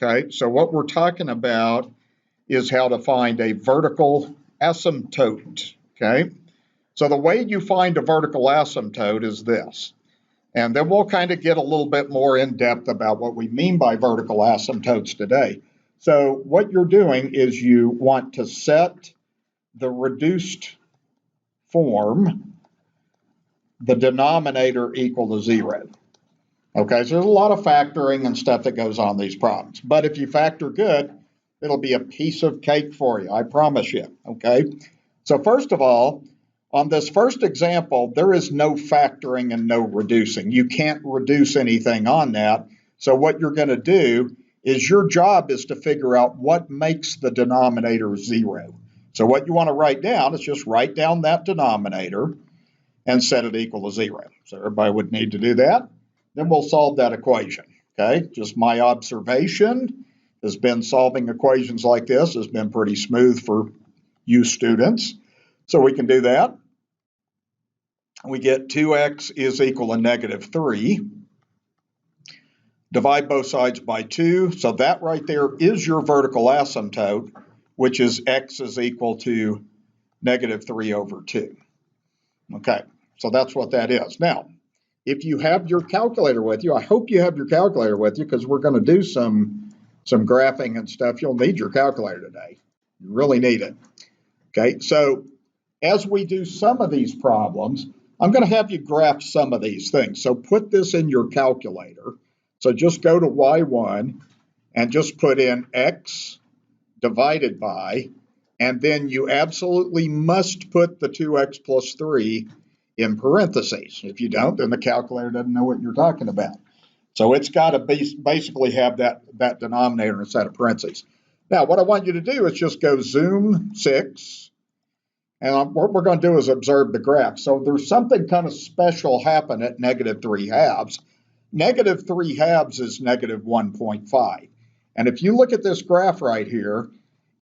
Okay, so what we're talking about is how to find a vertical asymptote. Okay, so the way you find a vertical asymptote is this. And then we'll kind of get a little bit more in depth about what we mean by vertical asymptotes today. So what you're doing is you want to set the reduced form, the denominator equal to 0. Okay, so there's a lot of factoring and stuff that goes on these problems. But if you factor good, it'll be a piece of cake for you, I promise you. Okay, so first of all, on this first example, there is no factoring and no reducing. You can't reduce anything on that. So what you're going to do is your job is to figure out what makes the denominator 0. So what you want to write down is just write down that denominator and set it equal to 0. So everybody would need to do that. Then we'll solve that equation. Okay, just my observation has been solving equations like this has been pretty smooth for you students. So we can do that. We get 2x is equal to -3. Divide both sides by 2. So that right there is your vertical asymptote, which is x is equal to -3/2. Okay, so that's what that is. Now, if you have your calculator with you, I hope you have your calculator with you because we're going to do some graphing and stuff. You'll need your calculator today. You really need it. Okay, so as we do some of these problems, I'm going to have you graph some of these things. So put this in your calculator. So just go to Y1 and just put in x divided by, and then you absolutely must put the 2x plus 3 in parentheses. If you don't, then the calculator doesn't know what you're talking about. So it's got to basically have that denominator in a set of parentheses. Now, what I want you to do is just go zoom 6. And what we're going to do is observe the graph. So there's something kind of special happen at -3/2. -3/2 is -1.5. And if you look at this graph right here,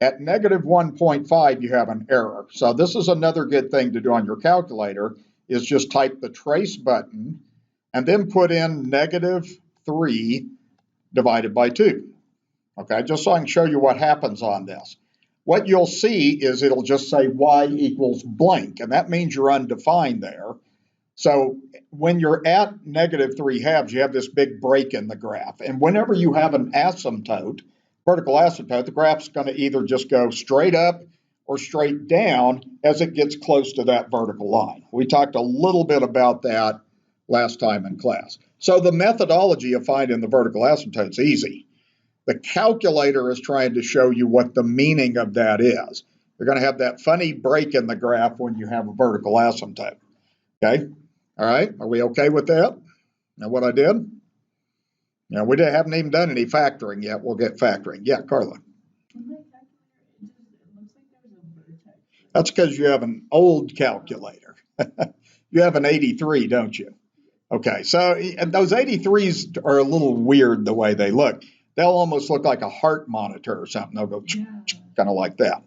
at -1.5, you have an error. So this is another good thing to do on your calculator, is just type the trace button and then put in -3 divided by 2. Okay, just so I can show you what happens on this. What you'll see is it'll just say y equals blank, and that means you're undefined there. So when you're at -3/2, you have this big break in the graph. And whenever you have an asymptote, vertical asymptote, the graph's going to either just go straight up or straight down as it gets close to that vertical line. We talked a little bit about that last time in class. So the methodology of finding the vertical asymptote is easy. The calculator is trying to show you what the meaning of that is. You're going to have that funny break in the graph when you have a vertical asymptote. Okay? All right? Are we okay with that? Now what I did? Now we haven't even done any factoring yet. We'll get factoring. Yeah, Carla. That's because you have an old calculator. You have an 83, don't you? Okay, so and those 83s are a little weird the way they look. They'll almost look like a heart monitor or something. They'll go kind of like that.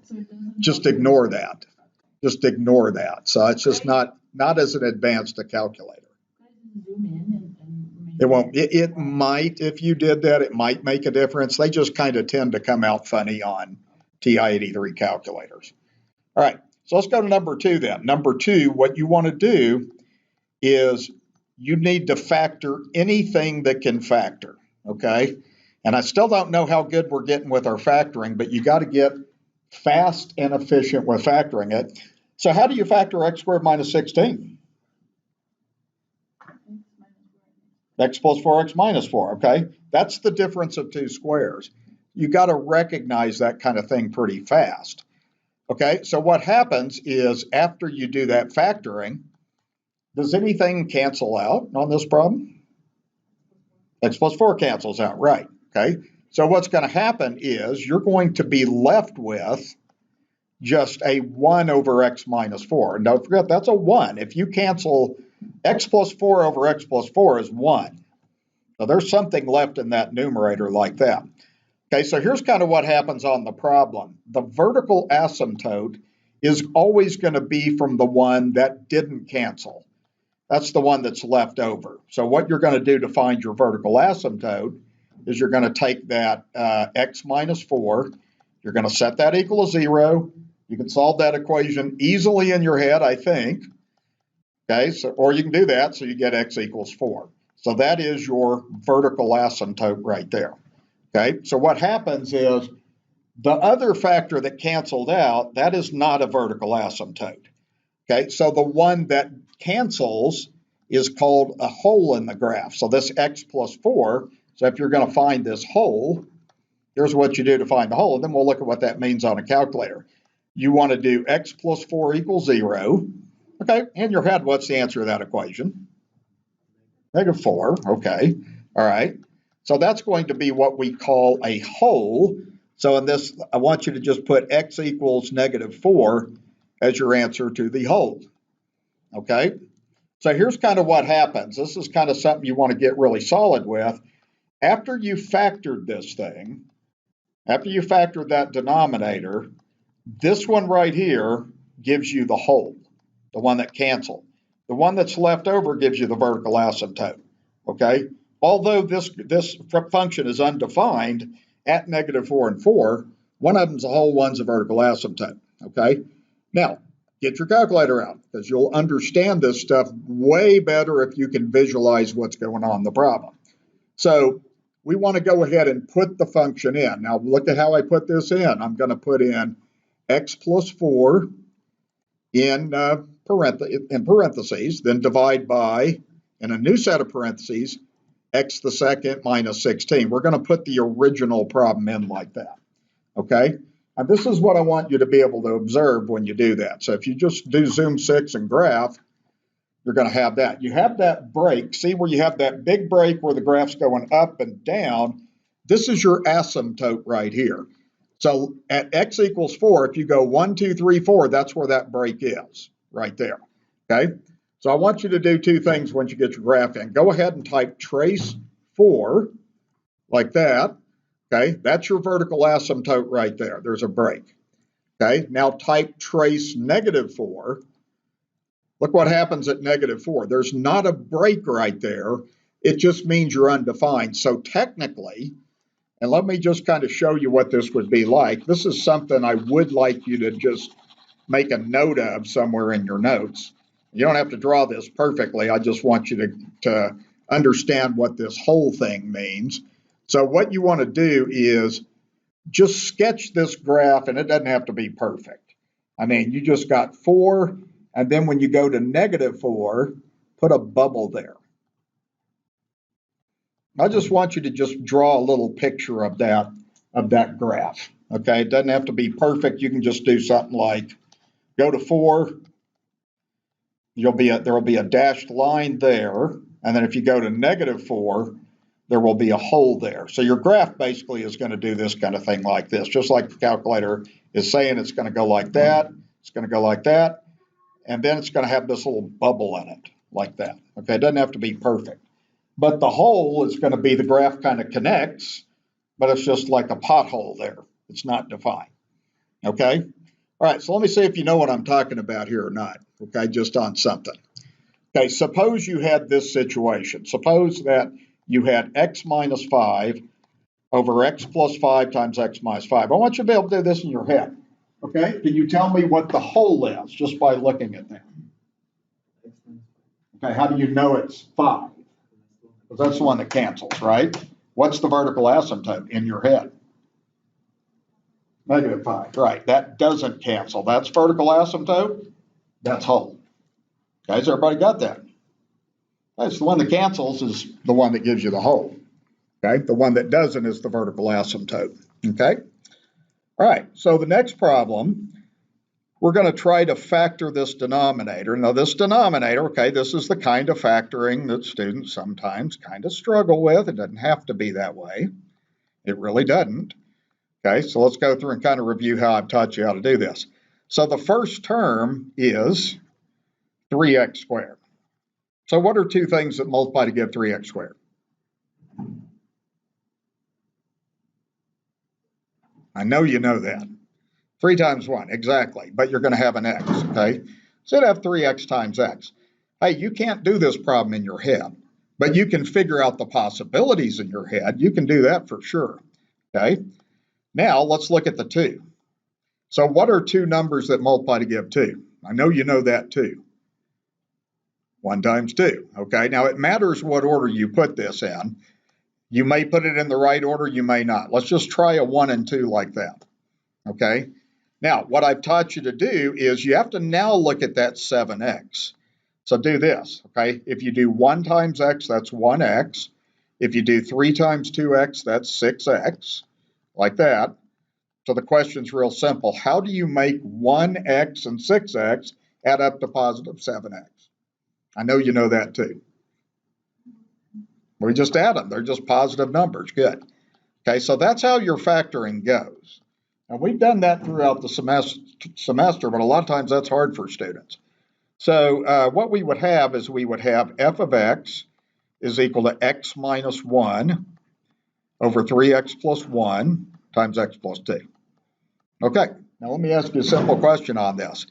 Just ignore that. Just ignore that. So it's just not as an advanced a calculator. It won't. It might, if you did that, it might make a difference. They just kind of tend to come out funny on TI-83 calculators. All right, so let's go to number 2 then. Number 2, what you want to do is you need to factor anything that can factor, okay? And I still don't know how good we're getting with our factoring, but you got to get fast and efficient with factoring it. So how do you factor x squared minus 16? X plus 4x minus 4, okay? That's the difference of two squares. You got to recognize that kind of thing pretty fast. Okay, so what happens is after you do that factoring, does anything cancel out on this problem? X plus 4 cancels out, right? Okay, so what's going to happen is you're going to be left with just a 1 over x minus 4. And don't forget, that's a 1. If you cancel x plus 4 over x plus 4 is 1. So there's something left in that numerator like that. Okay, so here's kind of what happens on the problem. The vertical asymptote is always going to be from the one that didn't cancel. That's the one that's left over. So what you're going to do to find your vertical asymptote is you're going to take that x minus 4. You're going to set that equal to 0. You can solve that equation easily in your head, I think. Okay, so, or you can do that so you get x equals 4. So that is your vertical asymptote right there. Okay, so what happens is the other factor that canceled out, that is not a vertical asymptote. Okay, so the one that cancels is called a hole in the graph. So this x plus 4, so if you're going to find this hole, here's what you do to find the hole, and then we'll look at what that means on a calculator. You want to do x plus 4 equals 0. Okay, in your head, what's the answer to that equation? Negative 4, okay, all right. So that's going to be what we call a hole. So in this, I want you to just put x equals negative 4 as your answer to the hole, okay? So here's kind of what happens. This is kind of something you want to get really solid with. After you factored this thing, after you factored that denominator, this one right here gives you the hole, the one that canceled. The one that's left over gives you the vertical asymptote, okay? Although this function is undefined at negative 4 and 4, one of them's a hole, one's a vertical asymptote, okay? Now, get your calculator out because you'll understand this stuff way better if you can visualize what's going on in the problem. So we want to go ahead and put the function in. Now, look at how I put this in. I'm going to put in x plus 4 in parentheses, then divide by, in a new set of parentheses, x the second minus 16. We're going to put the original problem in like that, okay? And this is what I want you to be able to observe when you do that. So if you just do zoom 6 and graph, you're going to have that. You have that break. See where you have that big break where the graph's going up and down? This is your asymptote right here. So at x equals 4, if you go 1, 2, 3, 4, that's where that break is, right there, okay? So I want you to do two things once you get your graph in. Go ahead and type trace 4, like that, okay? That's your vertical asymptote right there. There's a break, okay? Now type trace negative 4. Look what happens at negative 4. There's not a break right there. It just means you're undefined. So technically, and let me just kind of show you what this would be like. This is something I would like you to just make a note of somewhere in your notes. You don't have to draw this perfectly. I just want you to understand what this whole thing means. So what you want to do is just sketch this graph, and it doesn't have to be perfect. I mean, you just got 4, and then when you go to negative 4, put a bubble there. I just want you to just draw a little picture of that graph. Okay, it doesn't have to be perfect. You can just do something like go to 4. There will be a dashed line there, and then if you go to negative 4, there will be a hole there. So your graph basically is going to do this kind of thing like this, just like the calculator is saying. It's going to go like that. It's going to go like that, and then it's going to have this little bubble in it like that. Okay, it doesn't have to be perfect. But the hole is going to be the graph kind of connects, but it's just like a pothole there. It's not defined. Okay? All right, so let me see if you know what I'm talking about here or not. Okay, just on something. Okay, suppose you had this situation. Suppose that you had x minus 5 over x plus 5 times x minus 5. I want you to be able to do this in your head. Okay, can you tell me what the hole is just by looking at that? Okay, how do you know it's 5? Because that's the one that cancels, right? What's the vertical asymptote in your head? Negative 5, right. That doesn't cancel. That's vertical asymptote. That's hole. Guys, everybody got that? That's the one that cancels is the one that gives you the hole. Okay, the one that doesn't is the vertical asymptote. Okay, all right. So the next problem, we're going to try to factor this denominator. Now this denominator, okay, this is the kind of factoring that students sometimes kind of struggle with. It doesn't have to be that way. It really doesn't. Okay, so let's go through and kind of review how I've taught you how to do this. So the first term is 3x squared. So what are two things that multiply to give 3x squared? I know you know that. 3 times 1, exactly, but you're going to have an x, okay? So you'd have 3x times x. Hey, you can't do this problem in your head. But you can figure out the possibilities in your head. You can do that for sure. Okay. Now let's look at the 2. So what are 2 numbers that multiply to give 2? I know you know that too. 1 times 2. Okay. Now it matters what order you put this in. You may put it in the right order, you may not. Let's just try a 1 and 2 like that. Okay. Now what I've taught you to do is you have to now look at that 7x. So do this. Okay. If you do 1 times x, that's 1x. If you do 3 times 2x, that's 6x. Like that. So the question's real simple. How do you make 1x and 6x add up to positive 7x? I know you know that too. We just add them. They're just positive numbers. Good. Okay, so that's how your factoring goes. And we've done that throughout the semester, but a lot of times that's hard for students. So what we would have is we would have f of x is equal to x minus 1 over 3x plus 1 times x plus 2. Okay, now let me ask you a simple question on this.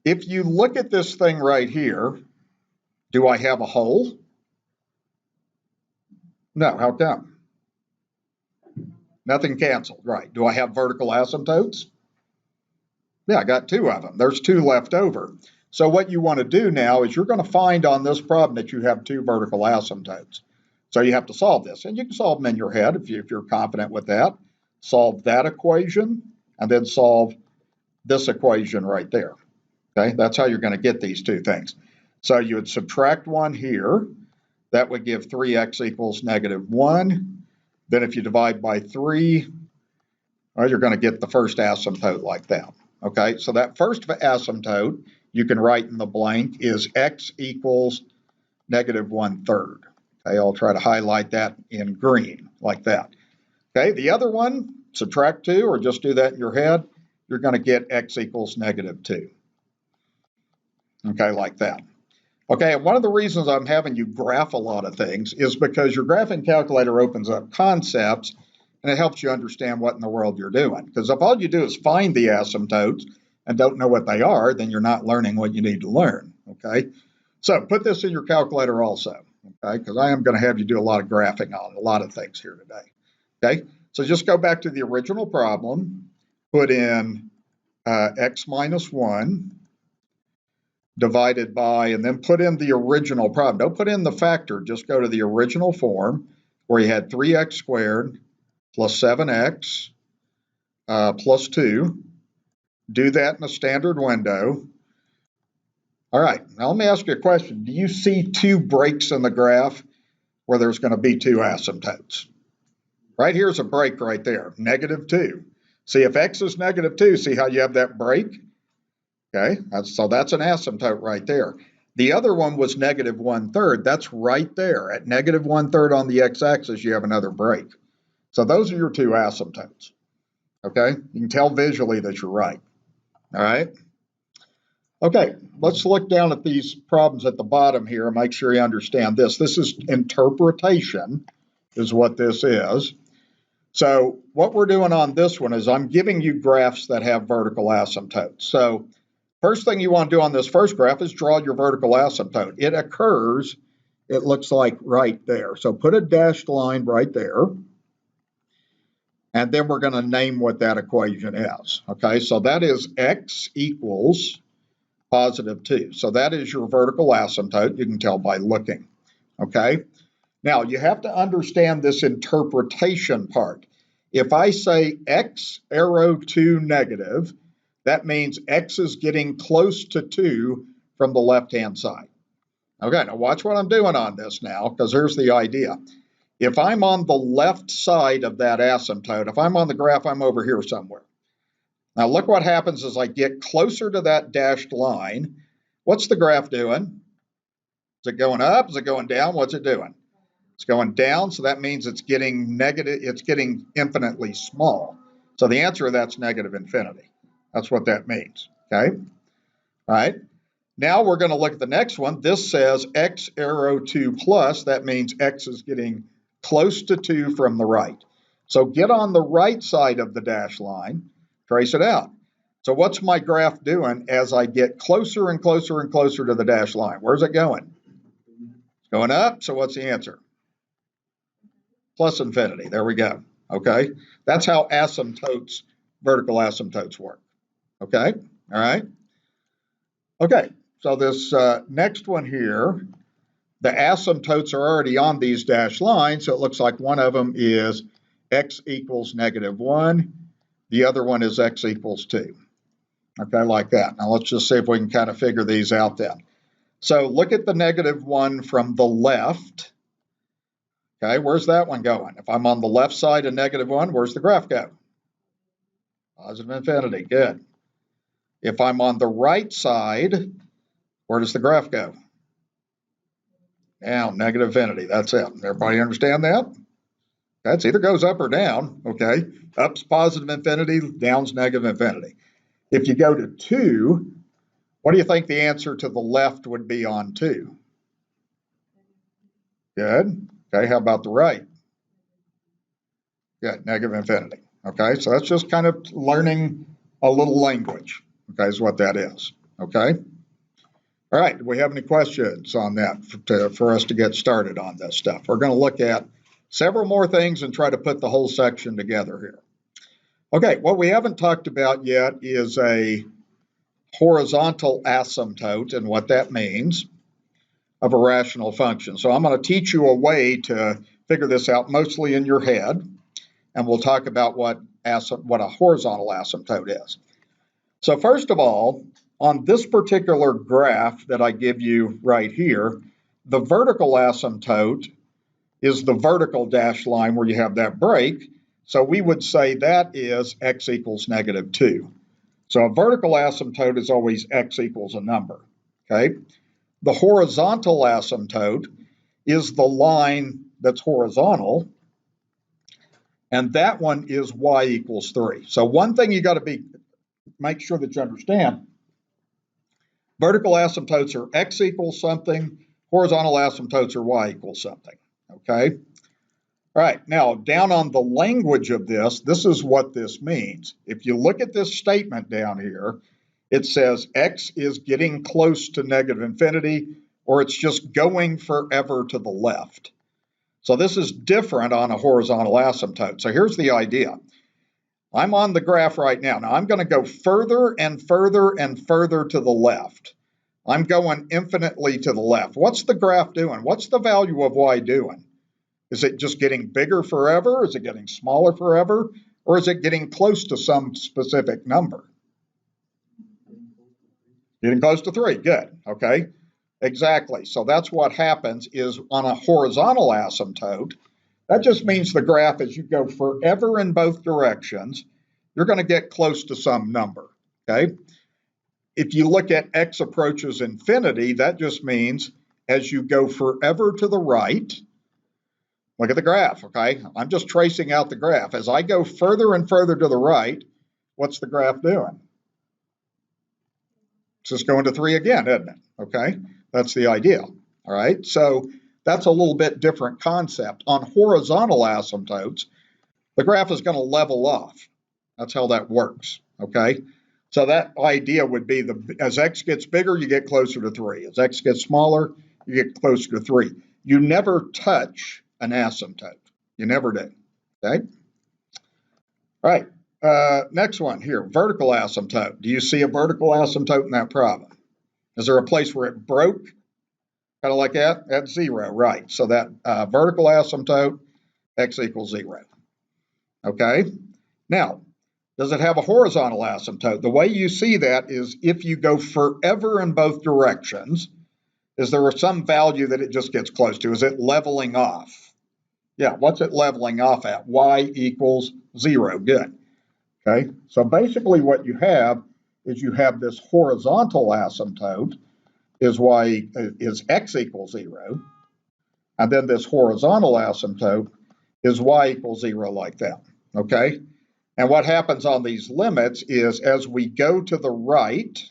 If you look at this thing right here, do I have a hole? No, how come? Nothing canceled, right. Do I have vertical asymptotes? Yeah, I got 2 of them. There's 2 left over. So what you want to do now is you're going to find on this problem that you have 2 vertical asymptotes. So you have to solve this. And you can solve them in your head if you're confident with that. Solve that equation and then solve this equation right there. Okay, that's how you're going to get these 2 things. So you would subtract 1 here. That would give 3x equals negative 1. Then if you divide by 3, well, you're going to get the first asymptote like that. Okay, so that first asymptote you can write in the blank is x equals negative 1/3. Okay, I'll try to highlight that in green like that. Okay, the other one, subtract 2 or just do that in your head, you're going to get x equals negative 2. Okay, like that. Okay, and one of the reasons I'm having you graph a lot of things is because your graphing calculator opens up concepts and it helps you understand what in the world you're doing. Because if all you do is find the asymptotes and don't know what they are, then you're not learning what you need to learn, okay? So put this in your calculator also, okay? Because I am going to have you do a lot of graphing on a lot of things here today, okay? So just go back to the original problem, put in x minus 1 divided by, and then put in the original problem. Don't put in the factor, just go to the original form where you had 3x squared plus 7x plus 2. Do that in a standard window. All right, now let me ask you a question. Do you see 2 breaks in the graph where there's going to be 2 asymptotes? Right here's a break right there, negative 2. See, if x is negative 2, see how you have that break? Okay, so that's an asymptote right there. The other one was negative 1/3. That's right there. At negative 1/3 on the x-axis, you have another break. So those are your 2 asymptotes. Okay, you can tell visually that you're right. All right. Okay, let's look down at these problems at the bottom here and make sure you understand this. This is interpretation, is what this is. So what we're doing on this one is I'm giving you graphs that have vertical asymptotes. So first thing you want to do on this first graph is draw your vertical asymptote. It occurs, it looks like right there. So put a dashed line right there. And then we're going to name what that equation is. Okay, so that is x equals positive 2. So that is your vertical asymptote. You can tell by looking. Okay, now you have to understand this interpretation part. If I say x arrow 2 negative, that means x is getting close to 2 from the left-hand side. Okay, now watch what I'm doing on this now, because here's the idea. If I'm on the left side of that asymptote, if I'm on the graph, I'm over here somewhere. Now look what happens as I get closer to that dashed line. What's the graph doing? Is it going up? Is it going down? What's it doing? It's going down, so that means it's getting negative, it's getting infinitely small. So the answer to that's negative infinity. That's what that means, okay? All right. Now we're going to look at the next one. This says x arrow 2 plus. That means x is getting close to 2 from the right. So get on the right side of the dashed line, trace it out. So what's my graph doing as I get closer and closer and closer to the dashed line? Where's it going? It's Going up, so what's the answer? Plus infinity. There we go. Okay, that's how asymptotes, vertical asymptotes work. Okay, all right. Okay, so this next one here, the asymptotes are already on these dashed lines, so it looks like one of them is x equals -1, the other one is x equals 2. Okay, like that. Now let's just see if we can kind of figure these out then. So look at the -1 from the left. Okay, where's that one going? If I'm on the left side of -1, where's the graph go? Positive infinity, good. If I'm on the right side, where does the graph go? Down, negative infinity, that's it. Everybody understand that? That's either goes up or down, okay? Up's positive infinity, down's negative infinity. If you go to 2, what do you think the answer to the left would be on 2? Good. Okay, how about the right? Good, negative infinity. Okay, so that's just kind of learning a little language, okay, is what that is. Okay? All right, do we have any questions on that for us to get started on this stuff? We're going to look at several more things and try to put the whole section together here. Okay, what we haven't talked about yet is a horizontal asymptote and what that means of a rational function. So I'm going to teach you a way to figure this out mostly in your head, and we'll talk about what a horizontal asymptote is. So first of all, on this particular graph that I give you right here, the vertical asymptote is the vertical dashed line where you have that break. So we would say that is x equals -2. So a vertical asymptote is always x equals a number, okay? The horizontal asymptote is the line that's horizontal, and that one is y equals 3. So one thing you got to make sure that you understand, vertical asymptotes are x equals something, horizontal asymptotes are y equals something, okay? All right, now down on the language of this is what this means. If you look at this statement down here, it says x is getting close to negative infinity, or it's just going forever to the left. So this is different on a horizontal asymptote. So here's the idea. I'm on the graph right now. Now I'm going to go further and further and further to the left. I'm going infinitely to the left. What's the graph doing? What's the value of y doing? Is it just getting bigger forever? Is it getting smaller forever? Or is it getting close to some specific number? Getting close to 3, good, okay. Exactly, so that's what happens is on a horizontal asymptote, that just means the graph as you go forever in both directions, you're going to get close to some number, okay. If you look at x approaches infinity, that just means as you go forever to the right, look at the graph, okay? I'm just tracing out the graph. As I go further and further to the right, what's the graph doing? It's just going to 3 again, isn't it? Okay, that's the idea, all right? So that's a little bit different concept. On horizontal asymptotes, the graph is going to level off. That's how that works, okay? So that idea would be as x gets bigger, you get closer to 3. As x gets smaller, you get closer to 3. You never touch an asymptote. You never do, okay? All right, next one here, vertical asymptote. Do you see a vertical asymptote in that problem? Is there a place where it broke? Kind of like that? At 0, right. So that vertical asymptote, x equals 0. Okay? Now, does it have a horizontal asymptote? The way you see that is if you go forever in both directions, is there some value that it just gets close to? Is it leveling off? Yeah, what's it leveling off at? Y equals 0. Good. Okay, so basically what you have is you have this horizontal asymptote is x equals 0, and then this horizontal asymptote is y equals 0 like that, okay? And what happens on these limits is as we go to the right,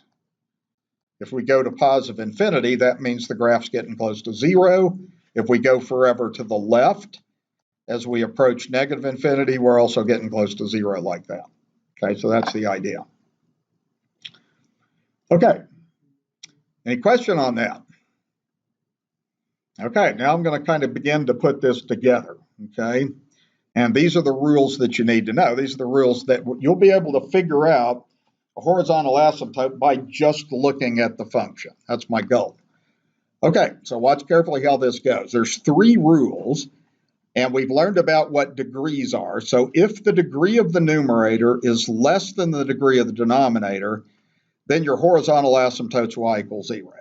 if we go to positive infinity, that means the graph's getting close to 0. If we go forever to the left, as we approach negative infinity, we're also getting close to 0 like that. Okay, so that's the idea. Okay, any question on that? Okay, now I'm going to kind of begin to put this together, okay? And these are the rules that you need to know. These are the rules that you'll be able to figure out a horizontal asymptote by just looking at the function. That's my goal. Okay, so watch carefully how this goes. There's 3 rules, and we've learned about what degrees are. So if the degree of the numerator is less than the degree of the denominator, then your horizontal asymptote's y equals 0.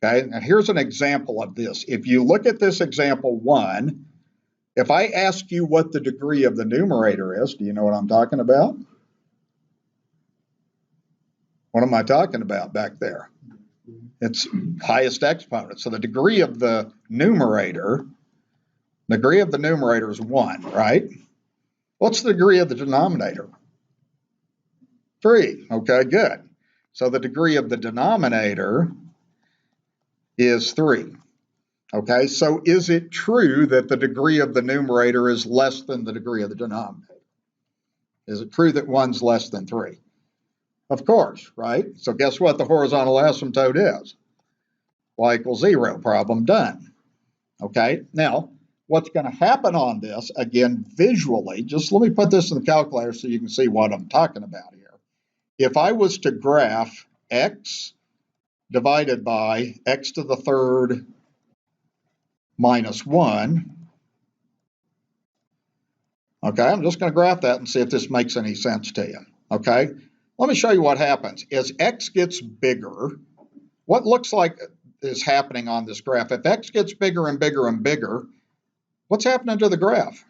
Okay, and here's an example of this. If you look at this example 1, if I ask you what the degree of the numerator is, do you know what I'm talking about? What am I talking about back there? It's highest exponent. So the degree of the numerator is 1, right? What's the degree of the denominator? 3. Okay, good. So the degree of the denominator is 3. Okay, so is it true that the degree of the numerator is less than the degree of the denominator? Is it true that 1's less than 3? Of course, right? So guess what the horizontal asymptote is? Y equals 0, problem done. Okay, now what's going to happen on this, again, visually, just let me put this in the calculator so you can see what I'm talking about here. If I was to graph x divided by x to the third minus 1, okay, I'm just going to graph that and see if this makes any sense to you. Okay, let me show you what happens. As x gets bigger, what looks like is happening on this graph, if x gets bigger and bigger and bigger, what's happening to the graph?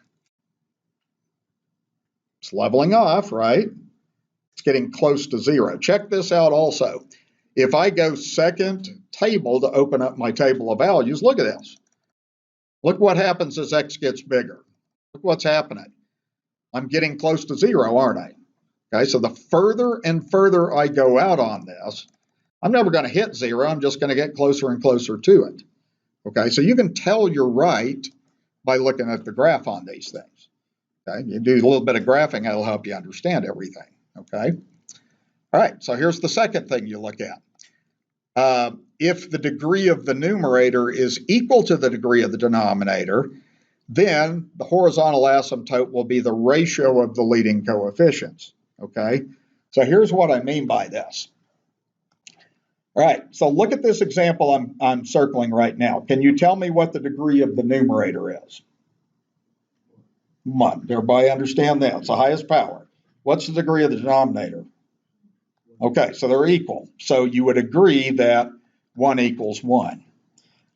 It's leveling off, right? It's getting close to 0. Check this out also. If I go second table to open up my table of values, look at this. Look what happens as x gets bigger. Look what's happening. I'm getting close to 0, aren't I? Okay, so the further and further I go out on this, I'm never going to hit 0. I'm just going to get closer and closer to it. Okay, so you can tell you're right by looking at the graph on these things. Okay, you do a little bit of graphing, that'll help you understand everything. Okay, all right, so here's the second thing you look at. If the degree of the numerator is equal to the degree of the denominator, then the horizontal asymptote will be the ratio of the leading coefficients. Okay, so here's what I mean by this. All right, so look at this example I'm circling right now. Can you tell me what the degree of the numerator is? 1. Everybody understand that? It's the highest power. What's the degree of the denominator? Okay, so they're equal. So you would agree that 1 equals 1.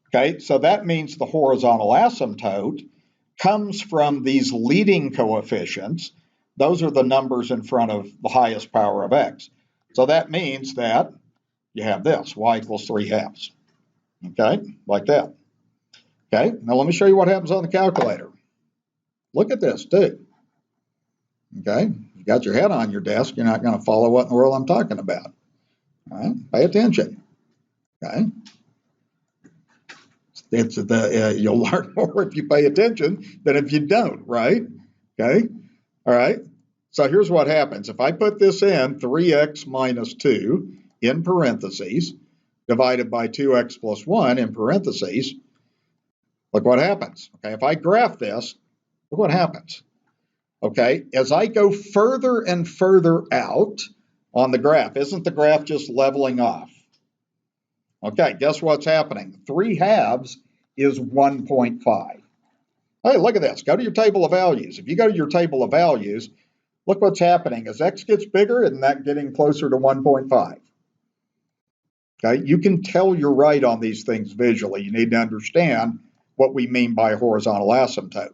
Okay, so that means the horizontal asymptote comes from these leading coefficients. Those are the numbers in front of the highest power of x. So that means that you have this, y equals 3/2. Okay, like that. Okay, now let me show you what happens on the calculator. Look at this too. Okay, you got your head on your desk, you're not going to follow what in the world I'm talking about. All right, pay attention. Okay, you'll learn more if you pay attention than if you don't, right? Okay, all right. So here's what happens. If I put this in 3x minus 2 in parentheses divided by 2x plus 1 in parentheses, look what happens. Okay, if I graph this, look what happens. Okay, as I go further and further out on the graph, isn't the graph just leveling off? Okay, guess what's happening? 3/2 is 1.5. Hey, look at this. Go to your table of values. If you go to your table of values, look what's happening. As x gets bigger, isn't that getting closer to 1.5? Okay, you can tell you're right on these things visually. You need to understand what we mean by horizontal asymptote.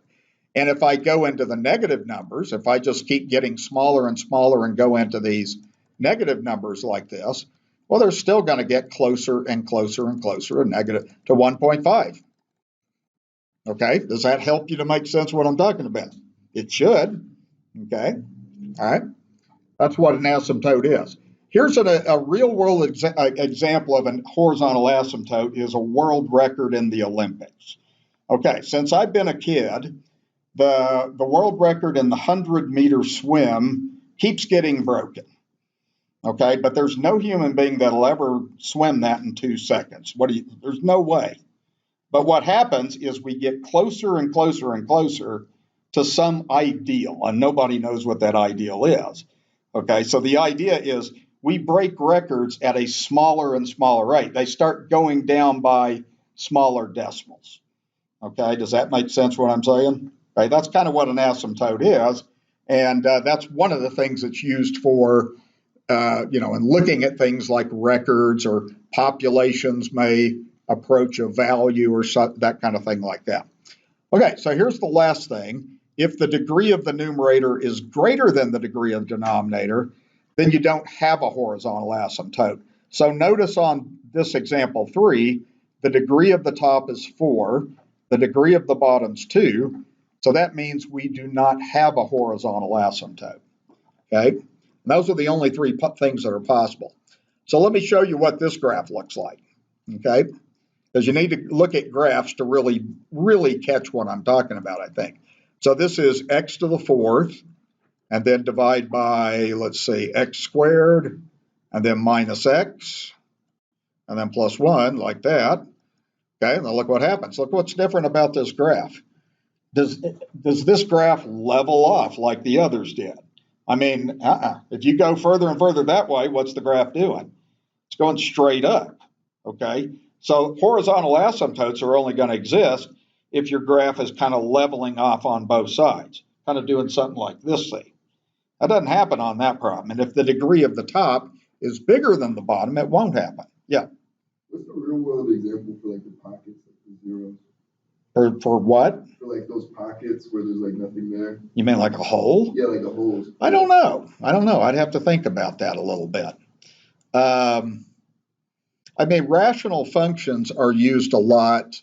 And if I go into the negative numbers, if I just keep getting smaller and smaller and go into these negative numbers like this, well, they're still going to get closer and closer and closer to negative to 1.5. Okay, does that help you to make sense of what I'm talking about? It should. Okay, all right. That's what an asymptote is. Here's a real-world example of a horizontal asymptote is a world record in the Olympics. Okay, since I've been a kid, the world record in the 100-meter swim keeps getting broken. Okay, but there's no human being that'll ever swim that in 2 seconds. There's no way. But what happens is we get closer and closer and closer to some ideal, and nobody knows what that ideal is. Okay, so the idea is we break records at a smaller and smaller rate. They start going down by smaller decimals. Okay, does that make sense what I'm saying? Okay, that's kind of what an asymptote is, and that's one of the things that's used for, in looking at things like records or populations may approach a value or that kind of thing like that. Okay, so here's the last thing. If the degree of the numerator is greater than the degree of the denominator, then you don't have a horizontal asymptote. So notice on this example 3, the degree of the top is 4, the degree of the bottom is 2, so that means we do not have a horizontal asymptote. Okay, and those are the only 3 things that are possible. So let me show you what this graph looks like. Okay, because you need to look at graphs to really catch what I'm talking about, I think. So this is x to the 4th, and then divide by, let's see, x squared, and then minus x, and then plus 1, like that. Okay, now look what happens. Look what's different about this graph. Does this graph level off like the others did? I mean, if you go further and further that way, what's the graph doing? It's going straight up, okay? So horizontal asymptotes are only going to exist if your graph is kind of leveling off on both sides, kind of doing something like this thing. That doesn't happen on that problem. And if the degree of the top is bigger than the bottom, it won't happen. Yeah. What's the real world example for like the pockets, like the zeros? For what? For like those pockets where there's like nothing there. You mean like a hole? Yeah, like a hole. I don't know. I'd have to think about that a little bit. I mean, rational functions are used a lot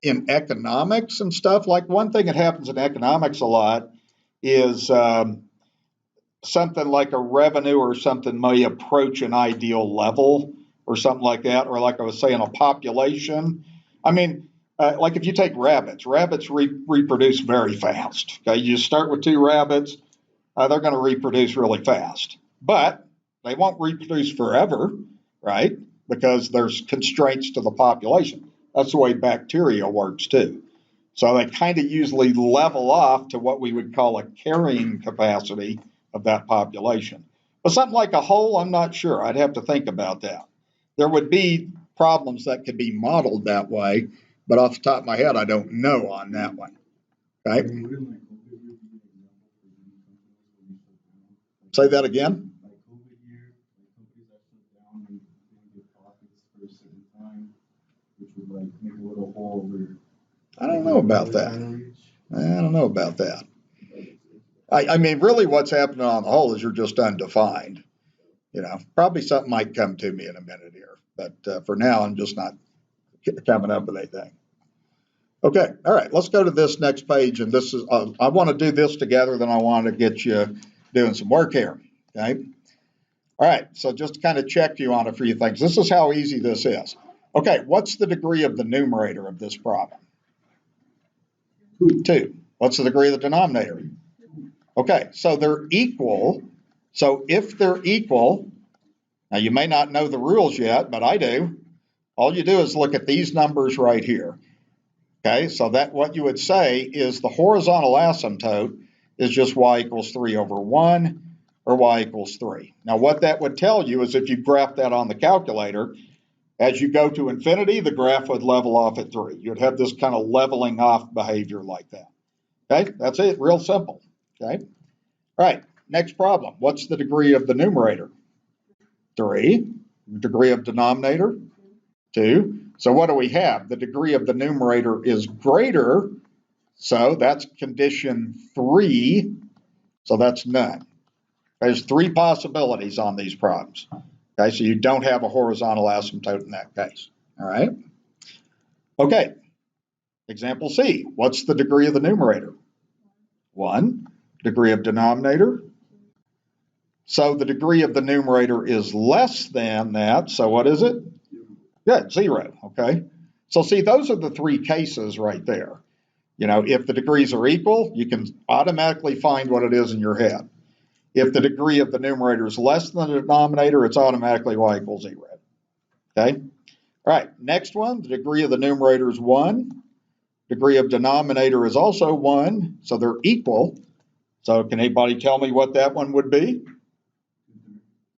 in economics and stuff. Like one thing that happens in economics a lot is something like a revenue or something may approach an ideal level or something like that, or like I was saying, a population. I mean, like if you take rabbits reproduce very fast. Okay, you start with 2 rabbits, they're going to reproduce really fast, but they won't reproduce forever, right? Because there's constraints to the population. That's the way bacteria works too. So they kind of usually level off to what we would call a carrying capacity of that population. But something like a hole, I'm not sure. I'd have to think about that. There would be problems that could be modeled that way, but off the top of my head, I don't know on that one. Okay? Say that again. I don't know about that. I don't know about that. I mean, really what's happening on the whole is you're just undefined. Probably something might come to me in a minute here, but for now, I'm just not coming up with anything. Okay, all right, let's go to this next page, and this is, I want to do this together, then I want to get you doing some work here, okay? All right, so just to kind of check you on a few things, this is how easy this is. Okay, what's the degree of the numerator of this problem? 2. What's the degree of the denominator? Okay, so they're equal. So if they're equal, now you may not know the rules yet, but I do. All you do is look at these numbers right here. Okay, so that what you would say is the horizontal asymptote is just y equals 3 over 1 or y equals 3. Now what that would tell you is if you graph that on the calculator, as you go to infinity, the graph would level off at 3. You'd have this kind of leveling off behavior like that. Okay, that's it, real simple. Okay, all right, next problem. What's the degree of the numerator? 3. Degree of denominator? 2. So what do we have? The degree of the numerator is greater, so that's condition 3, so that's none. There's 3 possibilities on these problems. Okay, so you don't have a horizontal asymptote in that case. All right. Okay, example C. What's the degree of the numerator? 1. Degree of denominator? So the degree of the numerator is less than that, so what is it? Yeah, 0, okay. So see, those are the 3 cases right there. If the degrees are equal, you can automatically find what it is in your head. If the degree of the numerator is less than the denominator, it's automatically y equals 0, okay? All right, next one, the degree of the numerator is 1. Degree of denominator is also 1, so they're equal. So can anybody tell me what that one would be?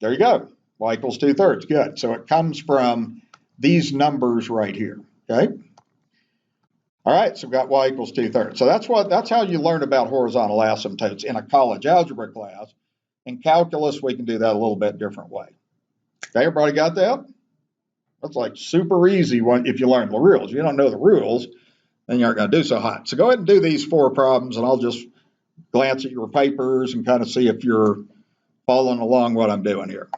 There you go. Y equals 2/3. Good. So it comes from these numbers right here. Okay. All right. So we've got y equals 2/3. So that's how you learn about horizontal asymptotes in a college algebra class. In calculus, we can do that a little bit different way. Okay. Everybody got that? That's like super easy if you learn the rules. If you don't know the rules, then you aren't going to do so hot. So go ahead and do these 4 problems, and I'll just glance at your papers and kind of see if you're following along what I'm doing here.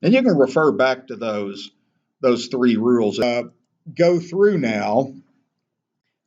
And you can refer back to those 3 rules. Go through now,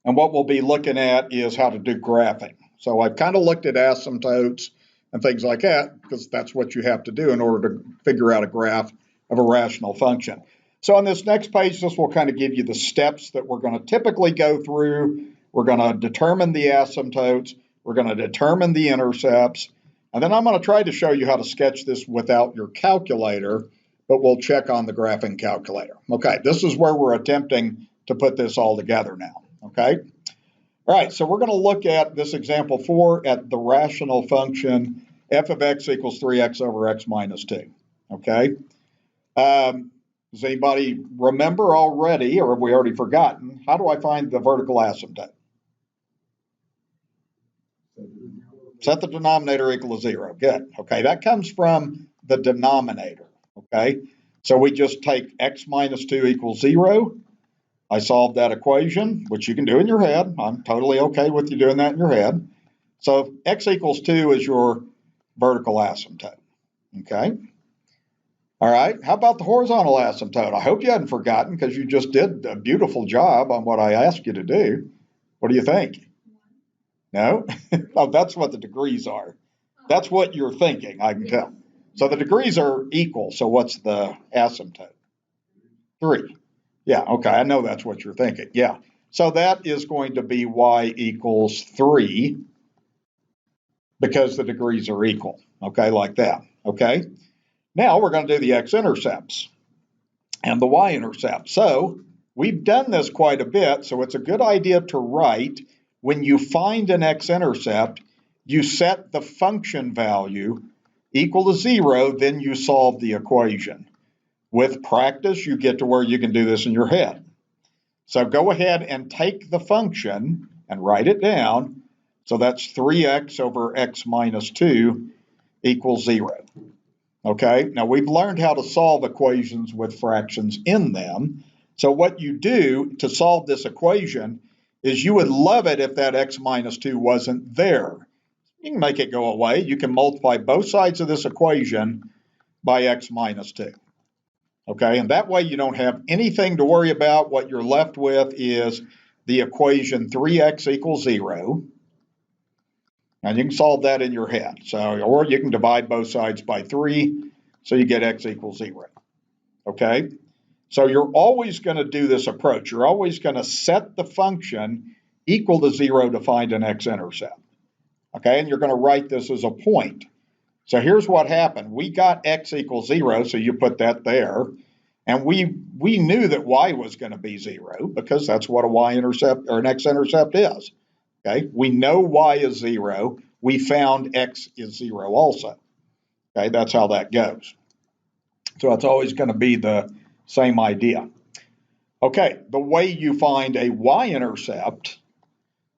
and what we'll be looking at is how to do graphing. So I've kind of looked at asymptotes and things like that because that's what you have to do in order to figure out a graph of a rational function. So on this next page, this will kind of give you the steps that we're going to typically go through. We're going to determine the asymptotes. We're going to determine the intercepts. And then I'm going to try to show you how to sketch this without your calculator, but we'll check on the graphing calculator. Okay, this is where we're attempting to put this all together now. Okay. All right, so we're going to look at this example 4 at the rational function f of x equals 3x over x minus 2. Okay. Does anybody remember already, or have we already forgotten, how do I find the vertical asymptote? Set the denominator equal to 0. Good. Okay, that comes from the denominator. Okay, so we just take x minus 2 equals 0. I solved that equation, which you can do in your head. I'm totally okay with you doing that in your head. So x equals 2 is your vertical asymptote. Okay. All right, how about the horizontal asymptote? I hope you hadn't forgotten because you just did a beautiful job on what I asked you to do. What do you think? No? Oh, that's what the degrees are. That's what you're thinking, I can tell. So the degrees are equal, so what's the asymptote? 3. Yeah, okay, I know that's what you're thinking. Yeah, so that is going to be y equals 3 because the degrees are equal, okay, like that, okay? Now we're going to do the x-intercepts and the y-intercept. So we've done this quite a bit, so it's a good idea to write when you find an x-intercept, you set the function value equal to 0, then you solve the equation. With practice, you get to where you can do this in your head. So go ahead and take the function and write it down. So that's 3x over x minus 2 equals 0. Okay, now we've learned how to solve equations with fractions in them. So what you do to solve this equation is you would love it if that x minus 2 wasn't there. You can make it go away. You can multiply both sides of this equation by x minus 2. Okay, and that way you don't have anything to worry about. What you're left with is the equation 3x equals 0. And you can solve that in your head. So, or you can divide both sides by 3, so you get x equals 0. Okay? So you're always going to do this approach. You're always going to set the function equal to 0 to find an x-intercept. Okay? And you're going to write this as a point. So here's what happened. We got x equals 0, so you put that there. And we knew that y was going to be 0 because that's what a y-intercept or an x-intercept is. Okay, we know y is 0. We found x is 0 also. Okay, that's how that goes. So it's always going to be the same idea. Okay, the way you find a y-intercept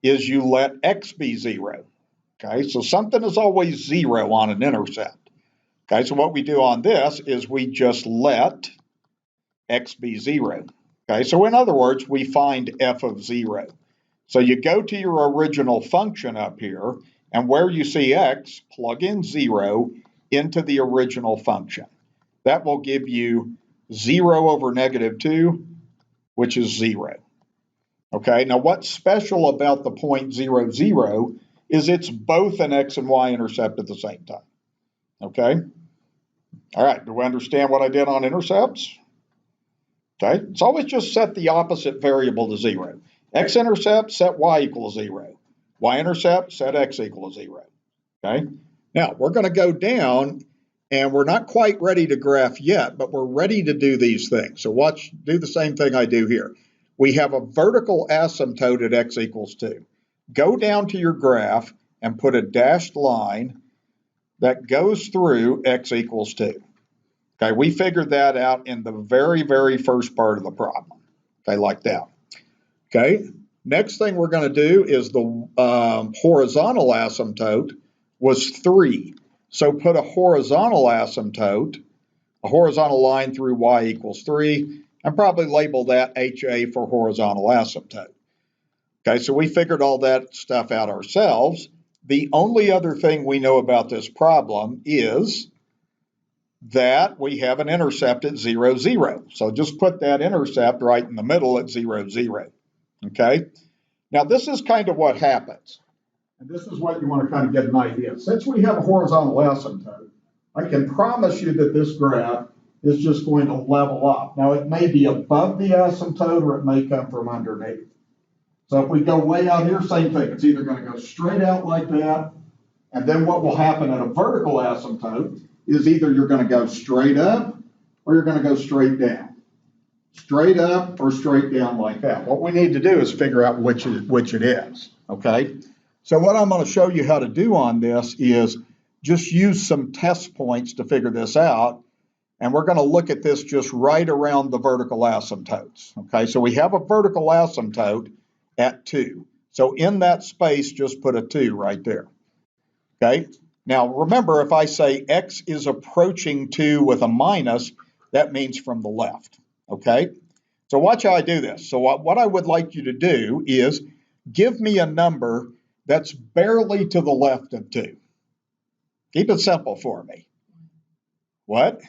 is you let x be 0. Okay, so something is always 0 on an intercept. Okay, so what we do on this is we just let x be 0. Okay, so in other words, we find f of 0. So you go to your original function up here, and where you see x, plug in 0 into the original function. That will give you 0 over negative 2, which is 0. Okay, now what's special about the point 0, 0 is it's both an x and y intercept at the same time. Okay? All right, do we understand what I did on intercepts? Okay, it's always just set the opposite variable to 0. X-intercept, set y equals 0. Y-intercept, set x equals 0. Okay, now we're going to go down And we're not quite ready to graph yet, but we're ready to do these things. So watch, do the same thing I do here. We have a vertical asymptote at x equals 2. Go down to your graph and put a dashed line that goes through x equals 2. Okay, we figured that out in the very, very first part of the problem. Okay, like that. Okay, next thing we're going to do is the horizontal asymptote was 3. So put a horizontal asymptote, a horizontal line through y equals 3, and probably label that HA for horizontal asymptote. Okay, so we figured all that stuff out ourselves. The only other thing we know about this problem is that we have an intercept at 0, 0. So just put that intercept right in the middle at 0, 0. Okay, now this is kind of what happens. And this is what you want to kind of get an idea. Since we have a horizontal asymptote, I can promise you that this graph is just going to level up. Now, it may be above the asymptote or it may come from underneath. So if we go way out here, same thing. It's either going to go straight out like that, and then what will happen at a vertical asymptote is either you're going to go straight up or you're going to go straight down. Straight up or straight down like that. What we need to do is figure out which it is, okay? So what I'm going to show you how to do on this is just use some test points to figure this out. And we're going to look at this just right around the vertical asymptotes. Okay, so we have a vertical asymptote at 2. So in that space, just put a 2 right there. Okay, now remember, if I say x is approaching 2 with a minus, that means from the left. Okay, so watch how I do this. So what I would like you to do is give me a number that's barely to the left of 2. Keep it simple for me. What?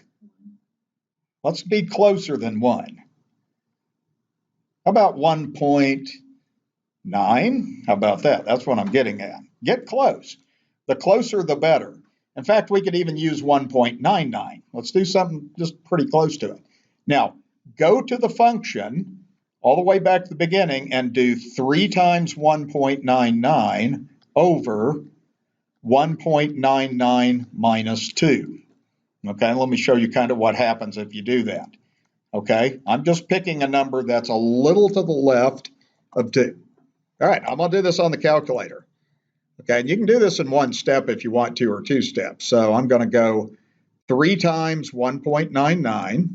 Let's be closer than 1. How about 1.9? How about that? That's what I'm getting at. Get close. The closer, the better. In fact, we could even use 1.99. Let's do something just pretty close to it. Now, go to the function all the way back to the beginning and do 3 times 1.99 over 1.99 minus 2. Okay, let me show you kind of what happens if you do that. Okay, I'm just picking a number that's a little to the left of 2. All right, I'm going to do this on the calculator. Okay, and you can do this in one step if you want to, or 2 steps. So I'm going to go 3 times 1.99.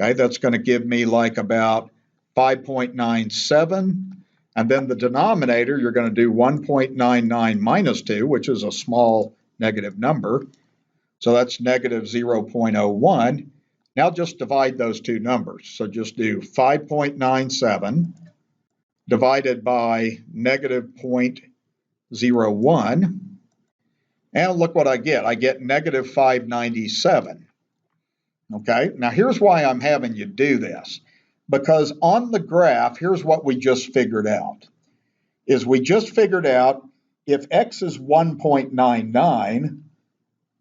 Okay, that's going to give me like about 5.97. And then the denominator, you're going to do 1.99 minus 2, which is a small negative number. So that's negative 0.01. Now just divide those two numbers. So just do 5.97 divided by negative 0.01. And look what I get. I get negative 597. Okay, now here's why I'm having you do this. Because on the graph, here's what we just figured out. Is we just figured out if x is 1.99,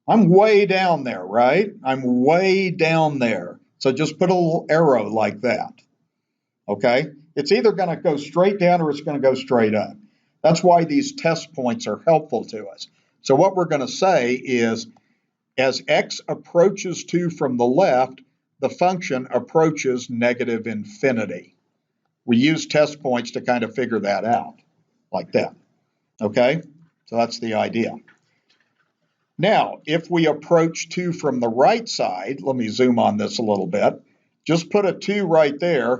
I'm way down there, right? I'm way down there. So just put a little arrow like that, okay? It's either going to go straight down or it's going to go straight up. That's why these test points are helpful to us. So what we're going to say is, as x approaches 2 from the left, the function approaches negative infinity. We use test points to kind of figure that out, like that, okay? So that's the idea. Now, if we approach 2 from the right side, let me zoom on this a little bit, just put a 2 right there.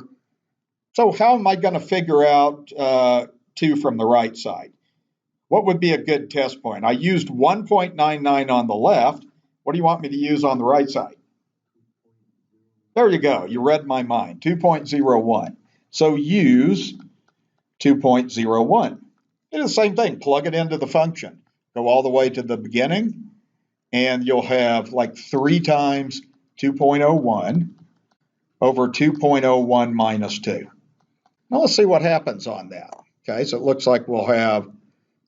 So how am I going to figure out 2 from the right side? What would be a good test point? I used 1.99 on the left. What do you want me to use on the right side? There you go. You read my mind, 2.01. So use 2.01. It's the same thing. Plug it into the function. Go all the way to the beginning, and you'll have like 3 times 2.01 over 2.01 minus 2. Now let's see what happens on that. Okay, so it looks like we'll have,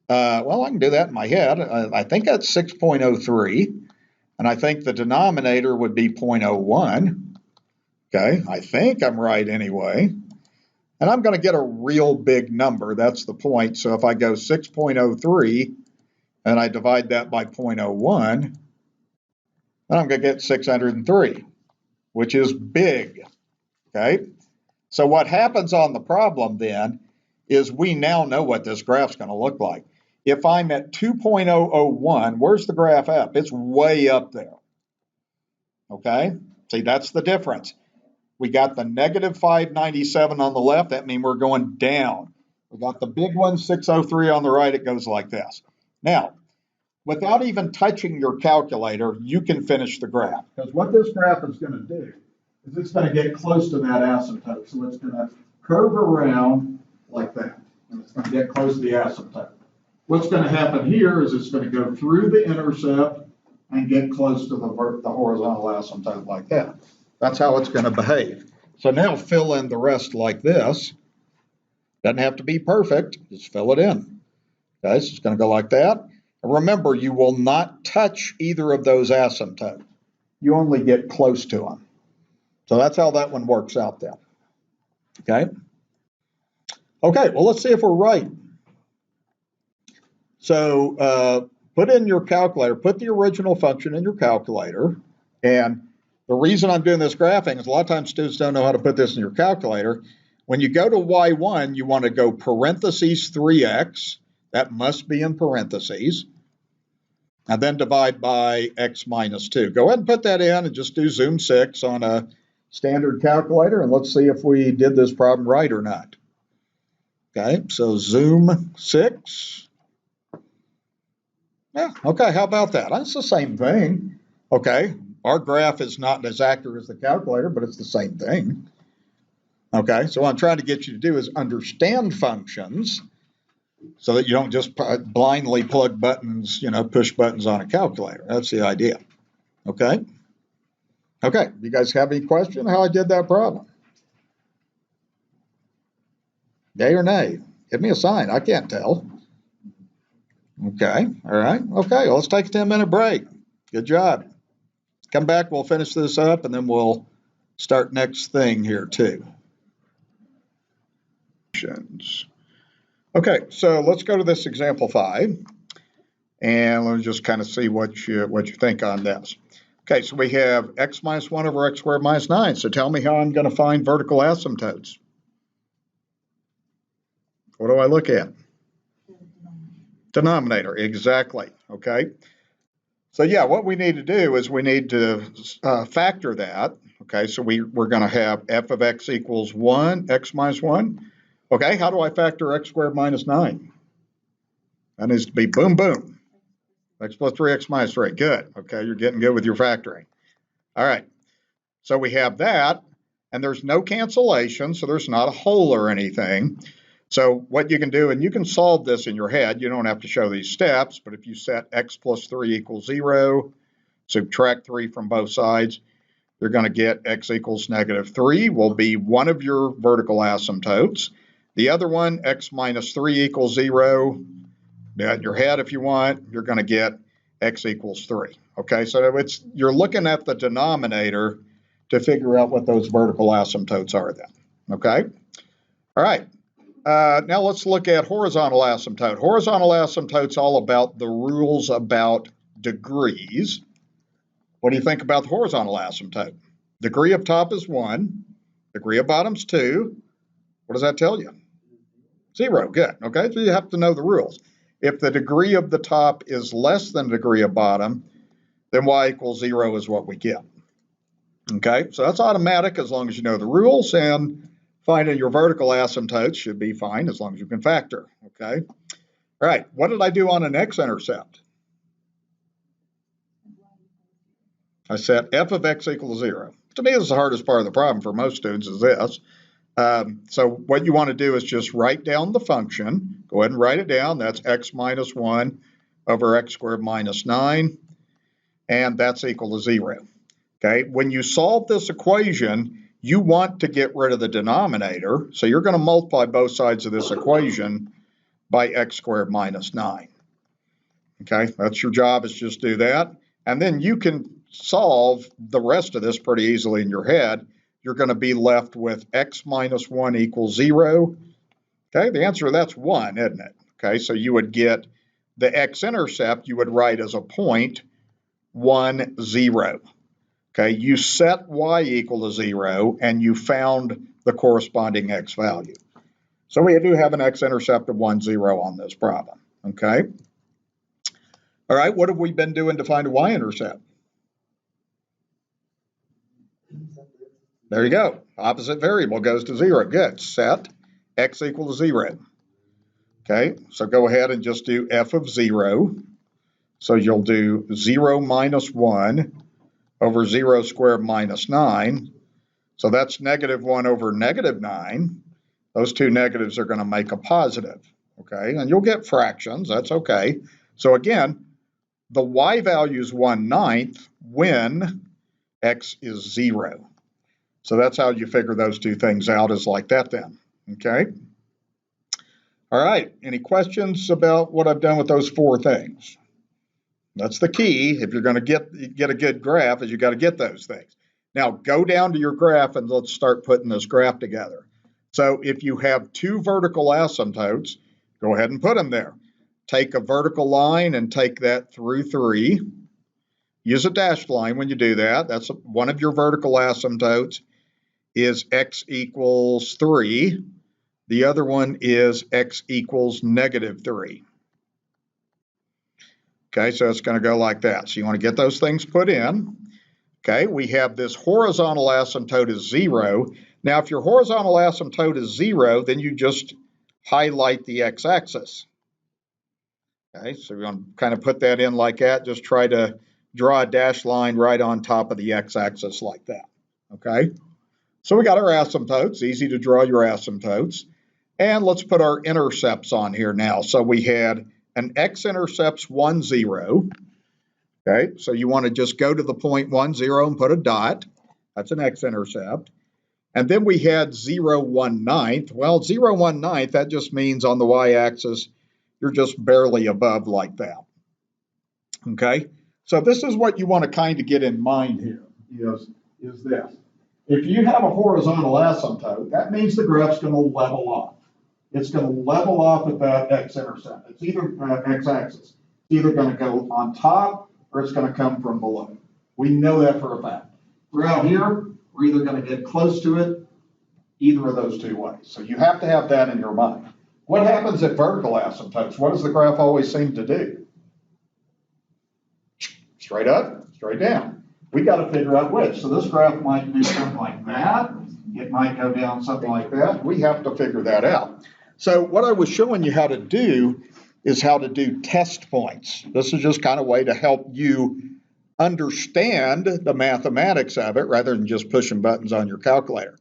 well, I can do that in my head. I think that's 6.03, and I think the denominator would be 0.01. Okay, I think I'm right anyway. And I'm going to get a real big number. That's the point. So if I go 6.03 and I divide that by 0.01, then I'm going to get 603, which is big, okay? So what happens on the problem then is we now know what this graph's going to look like. If I'm at 2.001, where's the graph up? It's way up there, okay? See, that's the difference. We got the negative 597 on the left. That means we're going down. We got the big one, 603 on the right. It goes like this. Now, without even touching your calculator, you can finish the graph. Because what this graph is going to do is it's going to get close to that asymptote. So it's going to curve around like that. And it's going to get close to the asymptote. What's going to happen here is it's going to go through the intercept and get close to the horizontal asymptote like that. That's how it's going to behave. So now fill in the rest like this. Doesn't have to be perfect. Just fill it in. Okay, so it's going to go like that. And remember, you will not touch either of those asymptotes. You only get close to them. So that's how that one works out then. Okay? Okay, well, let's see if we're right. So put in your calculator, put the original function in your calculator. And the reason I'm doing this graphing is a lot of times students don't know how to put this in your calculator. When you go to y1, you want to go parentheses 3x. That must be in parentheses. And then divide by x minus 2. Go ahead and put that in and just do zoom 6 on a standard calculator. And let's see if we did this problem right or not. Okay, so zoom 6. Yeah, okay, how about that? That's the same thing. Okay, our graph is not as accurate as the calculator, but it's the same thing. Okay, so what I'm trying to get you to do is understand functions so that you don't just blindly plug buttons, push buttons on a calculator. That's the idea. Okay? Okay, you guys have any question how I did that problem? Yay or nay? Give me a sign. I can't tell. Okay, all right. Okay, well, let's take a 10-minute break. Good job. Come back, we'll finish this up, and then we'll start next thing here too. Okay, so let's go to this example 5, and let's just kind of see what you think on this. Okay, so we have x minus 1 over x squared minus 9. So tell me how I'm going to find vertical asymptotes. What do I look at? Denominator, exactly. Okay. So yeah, what we need to do is we need to factor that. Okay, so we're going to have f of x equals 1, x minus 1. Okay, how do I factor x squared minus 9? That needs to be boom, boom. X plus 3x minus 3. Good. Okay, you're getting good with your factoring. All right, so we have that, and there's no cancellation, so there's not a hole or anything. So what you can do, and you can solve this in your head, you don't have to show these steps, but if you set x plus 3 equals 0, subtract 3 from both sides, you're going to get x equals negative 3 will be one of your vertical asymptotes. The other one, x minus 3 equals 0, do that in your head if you want, you're going to get x equals 3. Okay, so you're looking at the denominator to figure out what those vertical asymptotes are then. Okay, all right. Now let's look at horizontal asymptote. Horizontal asymptote's all about the rules about degrees. What do you think about the horizontal asymptote? Degree of top is 1, degree of bottom's 2. What does that tell you? 0, good. Okay, so you have to know the rules. If the degree of the top is less than the degree of bottom, then y equals 0 is what we get. Okay, so that's automatic as long as you know the rules, and finding your vertical asymptotes should be fine as long as you can factor. Okay, all right, what did I do on an x-intercept? I set f of x equals 0. To me, this is the hardest part of the problem for most students is this. So what you want to do is just write down the function. Go ahead and write it down. That's x minus 1 over x squared minus 9, and that's equal to 0. Okay, when you solve this equation, you want to get rid of the denominator, so you're going to multiply both sides of this equation by x squared minus 9. Okay, that's your job, is just do that. And then you can solve the rest of this pretty easily in your head. You're going to be left with x minus 1 equals 0. Okay, the answer to that's 1, isn't it? Okay, so you would get the x-intercept you would write as a point 1, 0. Okay, you set y equal to 0, and you found the corresponding x value. So we do have an x-intercept of 1, 0 on this problem. Okay. All right, what have we been doing to find a y-intercept? There you go. Opposite variable goes to 0. Good. Set x equal to 0. Okay, so go ahead and just do f of 0. So you'll do 0 minus 1 over 0 squared minus 9. So that's negative 1 over negative 9. Those two negatives are going to make a positive. Okay, and you'll get fractions. That's okay. So again, the y value is 1/9 when x is 0. So that's how you figure those two things out, is like that then. Okay. All right. Any questions about what I've done with those four things? That's the key. If you're going to get a good graph, is you got to get those things. Now go down to your graph and let's start putting this graph together. So if you have two vertical asymptotes, go ahead and put them there. Take a vertical line and take that through 3. Use a dashed line when you do that. That's one of your vertical asymptotes is x equals 3. The other one is x equals -3. Okay, so it's going to go like that. So you want to get those things put in. Okay, we have this horizontal asymptote is 0. Now, if your horizontal asymptote is 0, then you just highlight the x-axis. Okay, so we're going to kind of put that in like that. Just try to draw a dashed line right on top of the x-axis like that. Okay, so we got our asymptotes. Easy to draw your asymptotes. And let's put our intercepts on here now. So we had an x-intercepts 1, 0. Okay, so you want to just go to the point 1, 0 and put a dot. That's an x-intercept. And then we had 0, 1/9. Well, 0, 1/9, that just means on the y-axis, you're just barely above like that. Okay, so this is what you want to kind of get in mind here, is this. If you have a horizontal asymptote, that means the graph's going to level off. It's going to level off at that x-intercept. It's either x-axis. It's either going to go on top or it's going to come from below. We know that for a fact. We're out here, we're either going to get close to it, either of those two ways. So you have to have that in your mind. What happens at vertical asymptotes? What does the graph always seem to do? Straight up, straight down. We got to figure out which. So this graph might do something like that. It might go down something like that. We have to figure that out. So what I was showing you how to do is how to do test points. This is just kind of a way to help you understand the mathematics of it rather than just pushing buttons on your calculator.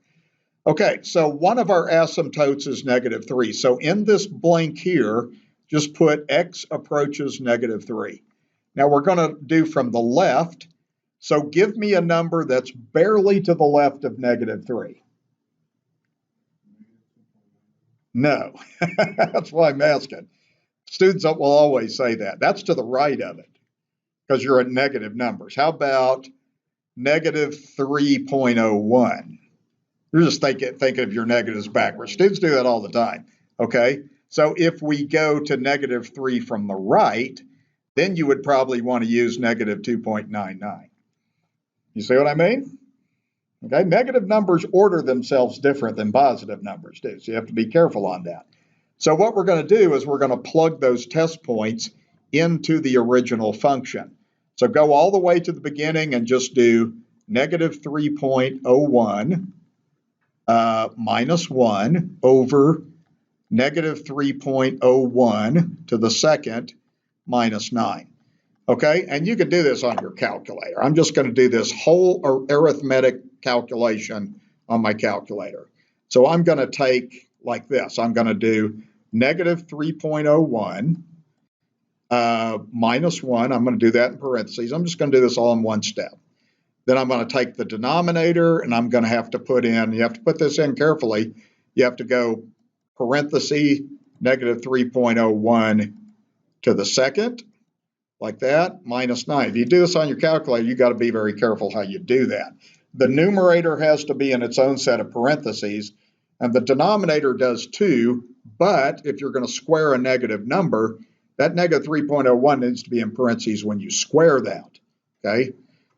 Okay, so one of our asymptotes is -3. So in this blank here, just put x approaches -3. Now we're going to do from the left. So give me a number that's barely to the left of -3. No, that's why I'm asking. Students will always say that. That's to the right of it because you're at negative numbers. How about -3.01? You're just thinking of your negatives backwards. Students do that all the time. Okay, so if we go to -3 from the right, then you would probably want to use -2.99. You see what I mean? Okay, negative numbers order themselves different than positive numbers do, so you have to be careful on that. So what we're going to do is we're going to plug those test points into the original function. So go all the way to the beginning and just do -3.01 minus 1 over -3.01 to the second minus 9. Okay, and you can do this on your calculator. I'm just going to do this whole arithmetic calculation on my calculator. So I'm going to take like this. I'm going to do -3.01 minus 1. I'm going to do that in parentheses. I'm just going to do this all in one step. Then I'm going to take the denominator and I'm going to have to put in, you have to put this in carefully. You have to go parenthesis -3.01 to the second, like that, minus 9. If you do this on your calculator, you got to be very careful how you do that. The numerator has to be in its own set of parentheses, and the denominator does too, but if you're going to square a negative number, that -3.01 needs to be in parentheses when you square that. okay?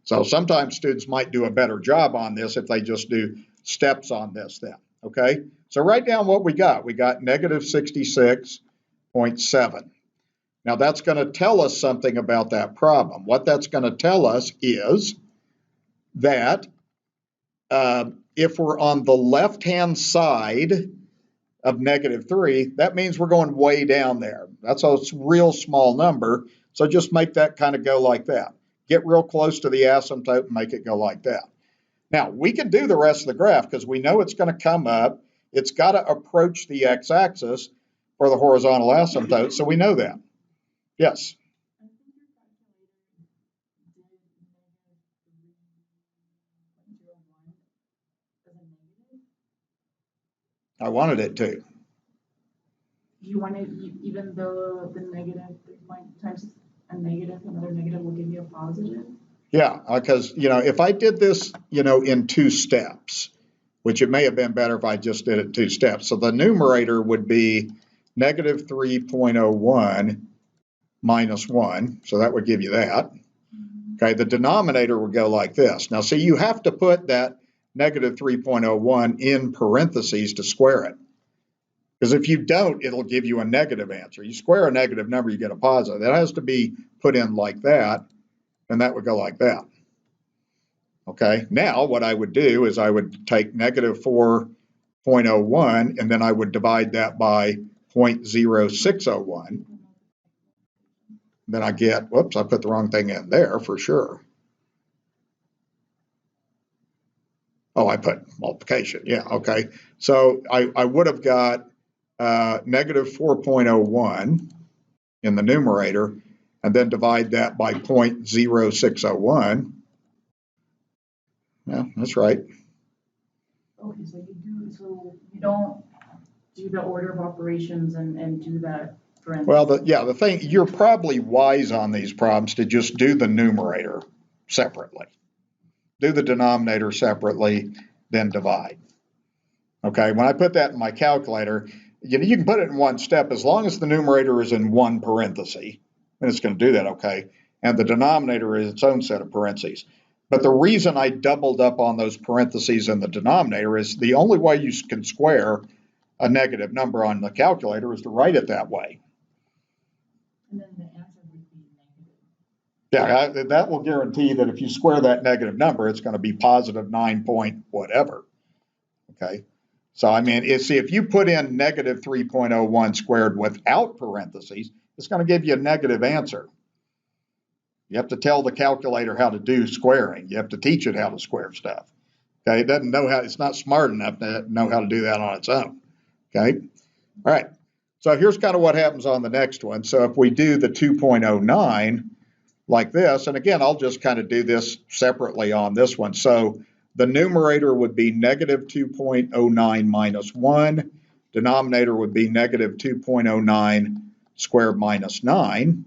So sometimes students might do a better job on this if they just do steps on this then, okay? So write down what we got. We got negative 66.7. Now that's going to tell us something about that problem. What that's going to tell us is that if we're on the left-hand side of -3, that means we're going way down there. That's a real small number, so just make that kind of go like that. Get real close to the asymptote and make it go like that. Now, we can do the rest of the graph because we know it's going to come up. It's got to approach the x-axis for the horizontal asymptote, so we know that. Yes? I wanted it to. You want it, even though the negative 3 times a negative, another negative will give you a positive? Yeah, because, if I did this, in 2 steps, which it may have been better if I just did it in 2 steps. So the numerator would be negative 3.01 minus 1. So that would give you that. Okay, the denominator would go like this. Now, see, you have to put that negative 3.01 in parentheses to square it. Because if you don't, it'll give you a negative answer. You square a negative number, you get a positive. That has to be put in like that, and that would go like that. Okay, now what I would do is I would take negative 4.01, and then I would divide that by 0.0601. Then I get, whoops, I put the wrong thing in there for sure. Oh, I put multiplication, yeah, okay. So I would have got negative 4.01 in the numerator, and then divide that by 0.0601. Yeah, that's right. Okay, so you don't do the order of operations and do that parentheses. Well, the thing, you're probably wise on these problems to just do the numerator separately. Do the denominator separately, then divide. Okay, when I put that in my calculator, you can put it in 1 step as long as the numerator is in 1 parenthesis, and it's going to do that, okay? And the denominator is its own set of parentheses. But the reason I doubled up on those parentheses in the denominator is the only way you can square a negative number on the calculator is to write it that way. And then the answer would be negative. Yeah, that will guarantee that if you square that negative number, it's going to be positive 9 point whatever. Okay, so I mean, see, if you put in negative 3.01 squared without parentheses, it's going to give you a negative answer. You have to tell the calculator how to do squaring. You have to teach it how to square stuff. Okay, it doesn't know how, it's not smart enough to know how to do that on its own. Okay, all right. So here's kind of what happens on the next one. So if we do the 2.09 like this, and again, I'll just kind of do this separately on this one. So the numerator would be negative 2.09 minus 1. Denominator would be negative 2.09 squared minus 9.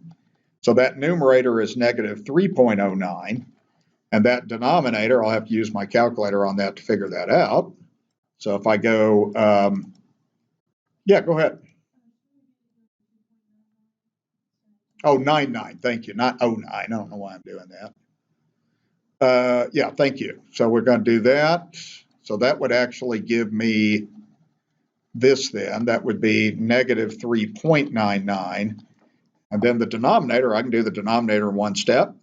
So that numerator is negative 3.09. And that denominator, I'll have to use my calculator on that to figure that out. So if I go, yeah, go ahead. Oh, 99, thank you, not 09. I don't know why I'm doing that. Yeah, thank you. So we're going to do that. So that would actually give me this then. That would be negative 3.99. And then the denominator, I can do the denominator in 1 step.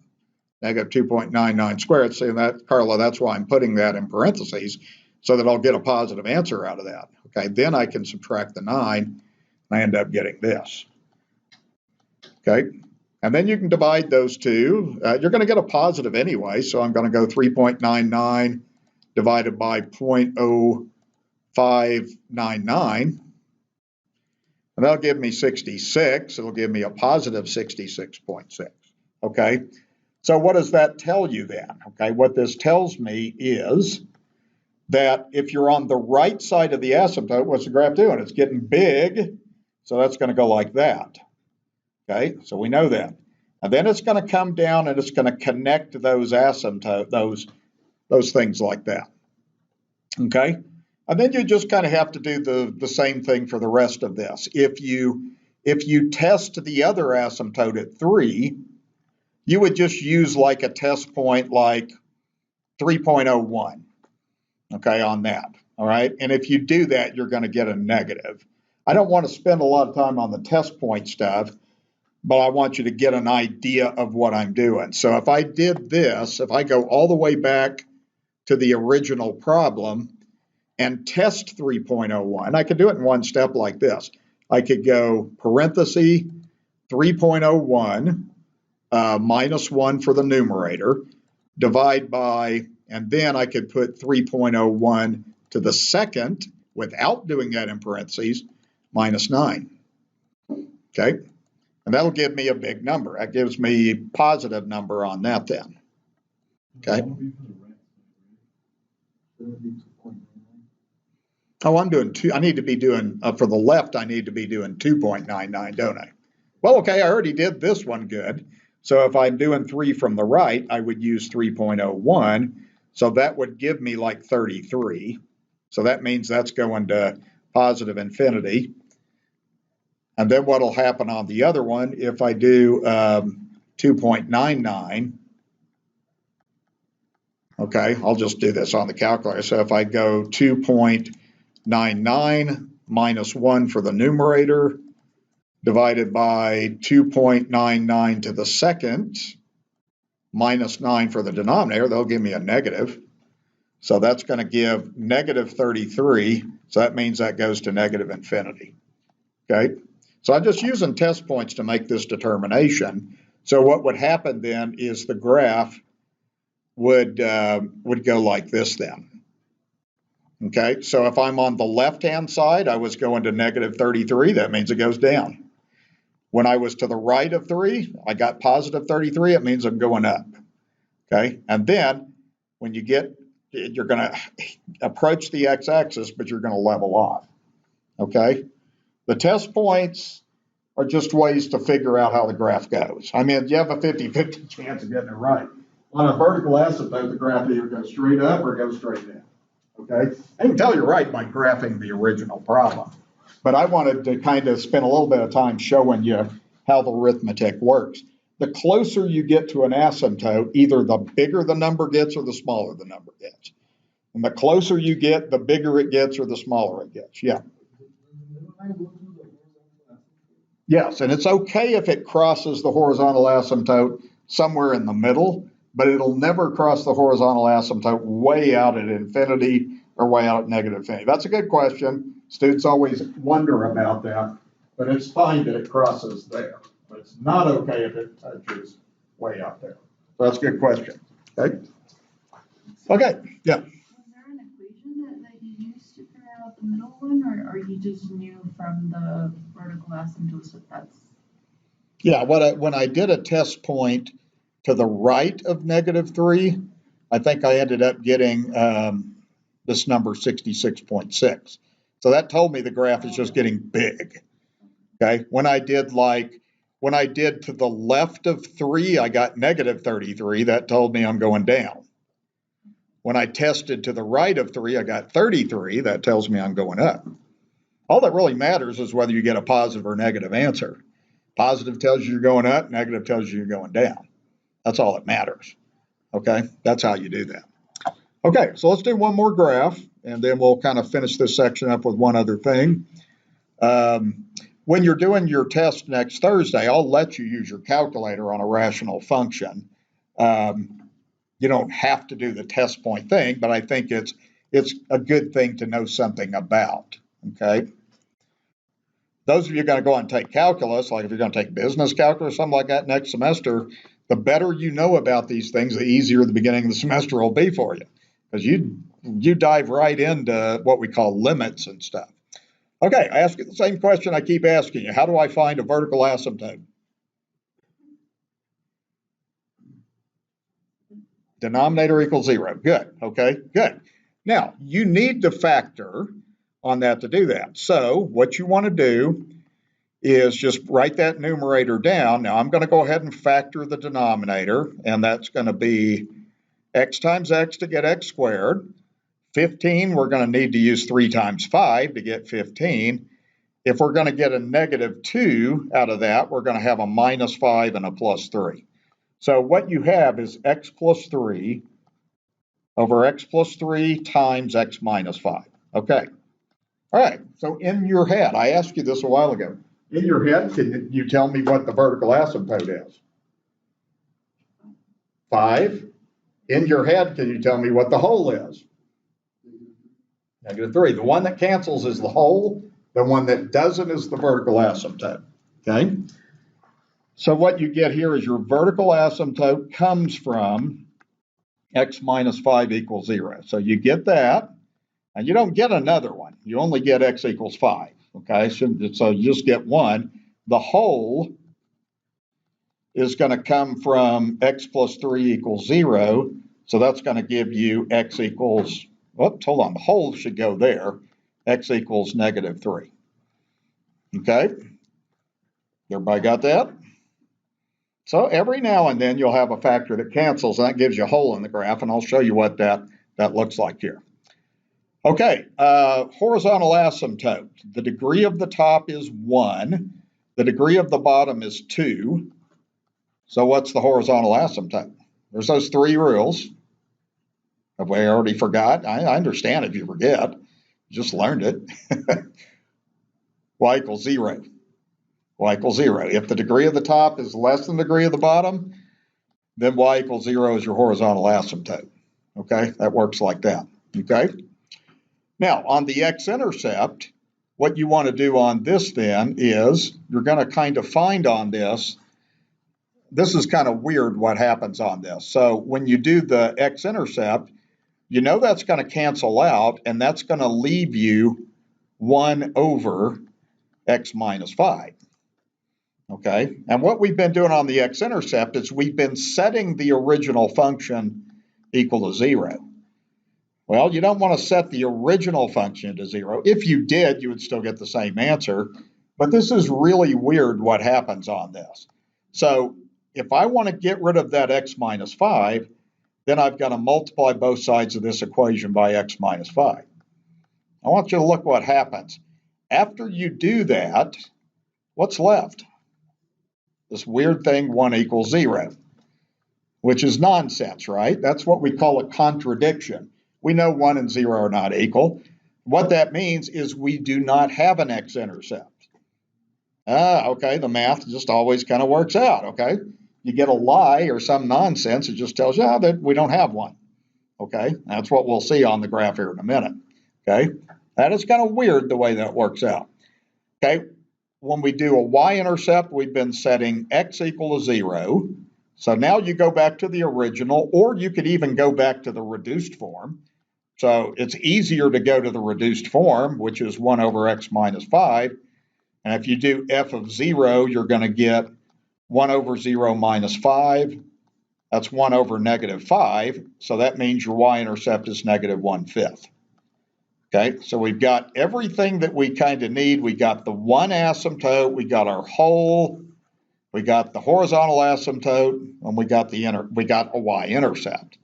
Negative 2.99 squared. See that, Carla, that's why I'm putting that in parentheses so that I'll get a positive answer out of that. Okay, then I can subtract the 9 and I end up getting this. Okay, and then you can divide those two. You're going to get a positive anyway, so I'm going to go 3.99 divided by 0.0599. And that'll give me 66. It'll give me a positive 66.6. Okay, so what does that tell you then? Okay, what this tells me is that if you're on the right side of the asymptote, what's the graph doing? It's getting big, so that's going to go like that. Okay, so we know that. And then it's going to come down and it's going to connect those asymptotes, those things like that. Okay, and then you just kind of have to do the same thing for the rest of this. If you test the other asymptote at 3, you would just use like a test point like 3.01, okay, on that, all right? And if you do that, you're going to get a negative. I don't want to spend a lot of time on the test point stuff, but I want you to get an idea of what I'm doing. So if I did this, if I go all the way back to the original problem and test 3.01, I could do it in one step like this. I could go parenthesis 3.01 minus 1 for the numerator, divide by, and then I could put 3.01 to the second without doing that in parentheses, minus 9. Okay? And that'll give me a big number. That gives me a positive number on that then. Okay? Oh, I'm doing two. I need to be doing, for the left, I need to be doing 2.99, don't I? Well, okay, I already did this one good. So if I'm doing 3 from the right, I would use 3.01. So that would give me like 33. So that means that's going to positive infinity. And then what'll happen on the other one, if I do 2.99, okay, I'll just do this on the calculator. So if I go 2.99 minus 1 for the numerator, divided by 2.99 to the second, minus 9 for the denominator, they'll give me a negative. So that's going to give negative 33. So that means that goes to negative infinity. Okay? So I'm just using test points to make this determination. So what would happen then is the graph would go like this then. Okay? So if I'm on the left-hand side, I was going to negative 33. That means it goes down. When I was to the right of 3, I got positive 33. It means I'm going up. Okay? And then when you get, you're going to approach the x-axis, but you're going to level off. Okay? The test points are just ways to figure out how the graph goes. I mean, you have a 50-50 chance of getting it right. On a vertical asymptote, the graph either goes straight up or goes straight down. Okay? I can tell you're right by graphing the original problem. But I wanted to kind of spend a little bit of time showing you how the arithmetic works. The closer you get to an asymptote, either the bigger the number gets or the smaller the number gets. And the closer you get, the bigger it gets or the smaller it gets. Yeah. Yes, and it's okay if it crosses the horizontal asymptote somewhere in the middle, but it'll never cross the horizontal asymptote way out at infinity or way out at negative infinity. That's a good question. Students always wonder about that, but it's fine that it crosses there. But it's not okay if it touches way out there. So that's a good question. Okay. Okay. Yeah. Was there an equation that you used to figure out the middle one, or you just knew from the vertical asymptotes that that's? Yeah. When I did a test point to the right of negative 3, I think I ended up getting this number 66.6. So that told me the graph is just getting big. Okay. When I did to the left of 3, I got negative 33. That told me I'm going down. When I tested to the right of 3, I got 33. That tells me I'm going up. All that really matters is whether you get a positive or negative answer. Positive tells you you're going up, negative tells you you're going down. That's all that matters. Okay, that's how you do that. Okay, so let's do one more graph, and then we'll kind of finish this section up with one other thing. When you're doing your test next Thursday, I'll let you use your calculator on a rational function. You don't have to do the test point thing, but I think it's a good thing to know something about, okay? Those of you going to go and take calculus, like if you're going to take business calculus or something like that next semester, the better you know about these things, the easier the beginning of the semester will be for you, because you dive right into what we call limits and stuff. Okay, I ask you the same question I keep asking you. How do I find a vertical asymptote? Denominator equals 0. Good. Okay, good. Now, you need to factor on that to do that. So what you want to do is just write that numerator down. Now, I'm going to go ahead and factor the denominator, and that's going to be x times x to get x squared. 15, we're going to need to use 3 times 5 to get 15. If we're going to get a negative 2 out of that, we're going to have a minus 5 and a plus 3. So what you have is x plus 3 over x plus 3 times x minus 5. Okay. All right. So in your head, I asked you this a while ago. In your head, can you tell me what the vertical asymptote is? 5. In your head, can you tell me what the whole is? -3. The one that cancels is the whole. The one that doesn't is the vertical asymptote. Okay. So what you get here is your vertical asymptote comes from x minus 5 equals 0. So you get that, and you don't get another one. You only get x equals 5. Okay, so you just get one. The whole is going to come from x plus 3 equals 0. So that's going to give you x equals, oops, hold on, the whole should go there. X equals -3. Okay, everybody got that? So every now and then you'll have a factor that cancels, and that gives you a hole in the graph, and I'll show you what that looks like here. Okay, horizontal asymptote. The degree of the top is 1. The degree of the bottom is 2. So what's the horizontal asymptote? There's those 3 rules. Have we already forgot? I understand if you forget. You just learned it. Y equals 0. Y equals 0. If the degree of the top is less than the degree of the bottom, then y equals 0 is your horizontal asymptote. Okay, that works like that. Okay. Now, on the x-intercept, what you want to do on this then is you're going to kind of find on this. This is kind of weird what happens on this. So when you do the x-intercept, you know that's going to cancel out, and that's going to leave you 1 over x minus 5. Okay, and what we've been doing on the x-intercept is we've been setting the original function equal to 0. Well, you don't want to set the original function to 0. If you did, you would still get the same answer, but this is really weird what happens on this. So if I want to get rid of that x minus 5, then I've got to multiply both sides of this equation by x minus 5. I want you to look what happens. After you do that, what's left? This weird thing, 1 equals 0, which is nonsense, right? That's what we call a contradiction. We know 1 and 0 are not equal. What that means is we do not have an x-intercept. Okay, the math just always kind of works out, okay? You get a lie or some nonsense, it just tells you that we don't have one, okay? That's what we'll see on the graph here in a minute, okay? That is kind of weird the way that works out, okay? When we do a y-intercept, we've been setting x equal to 0. So now you go back to the original, or you could even go back to the reduced form. So it's easier to go to the reduced form, which is 1 over x minus 5. And if you do f of 0, you're going to get 1 over 0 minus 5. That's 1 over -5. So that means your y-intercept is -1/5. Okay, so we've got everything that we kind of need. We got the one asymptote, we got our whole, we got the horizontal asymptote, and we got a y-intercept.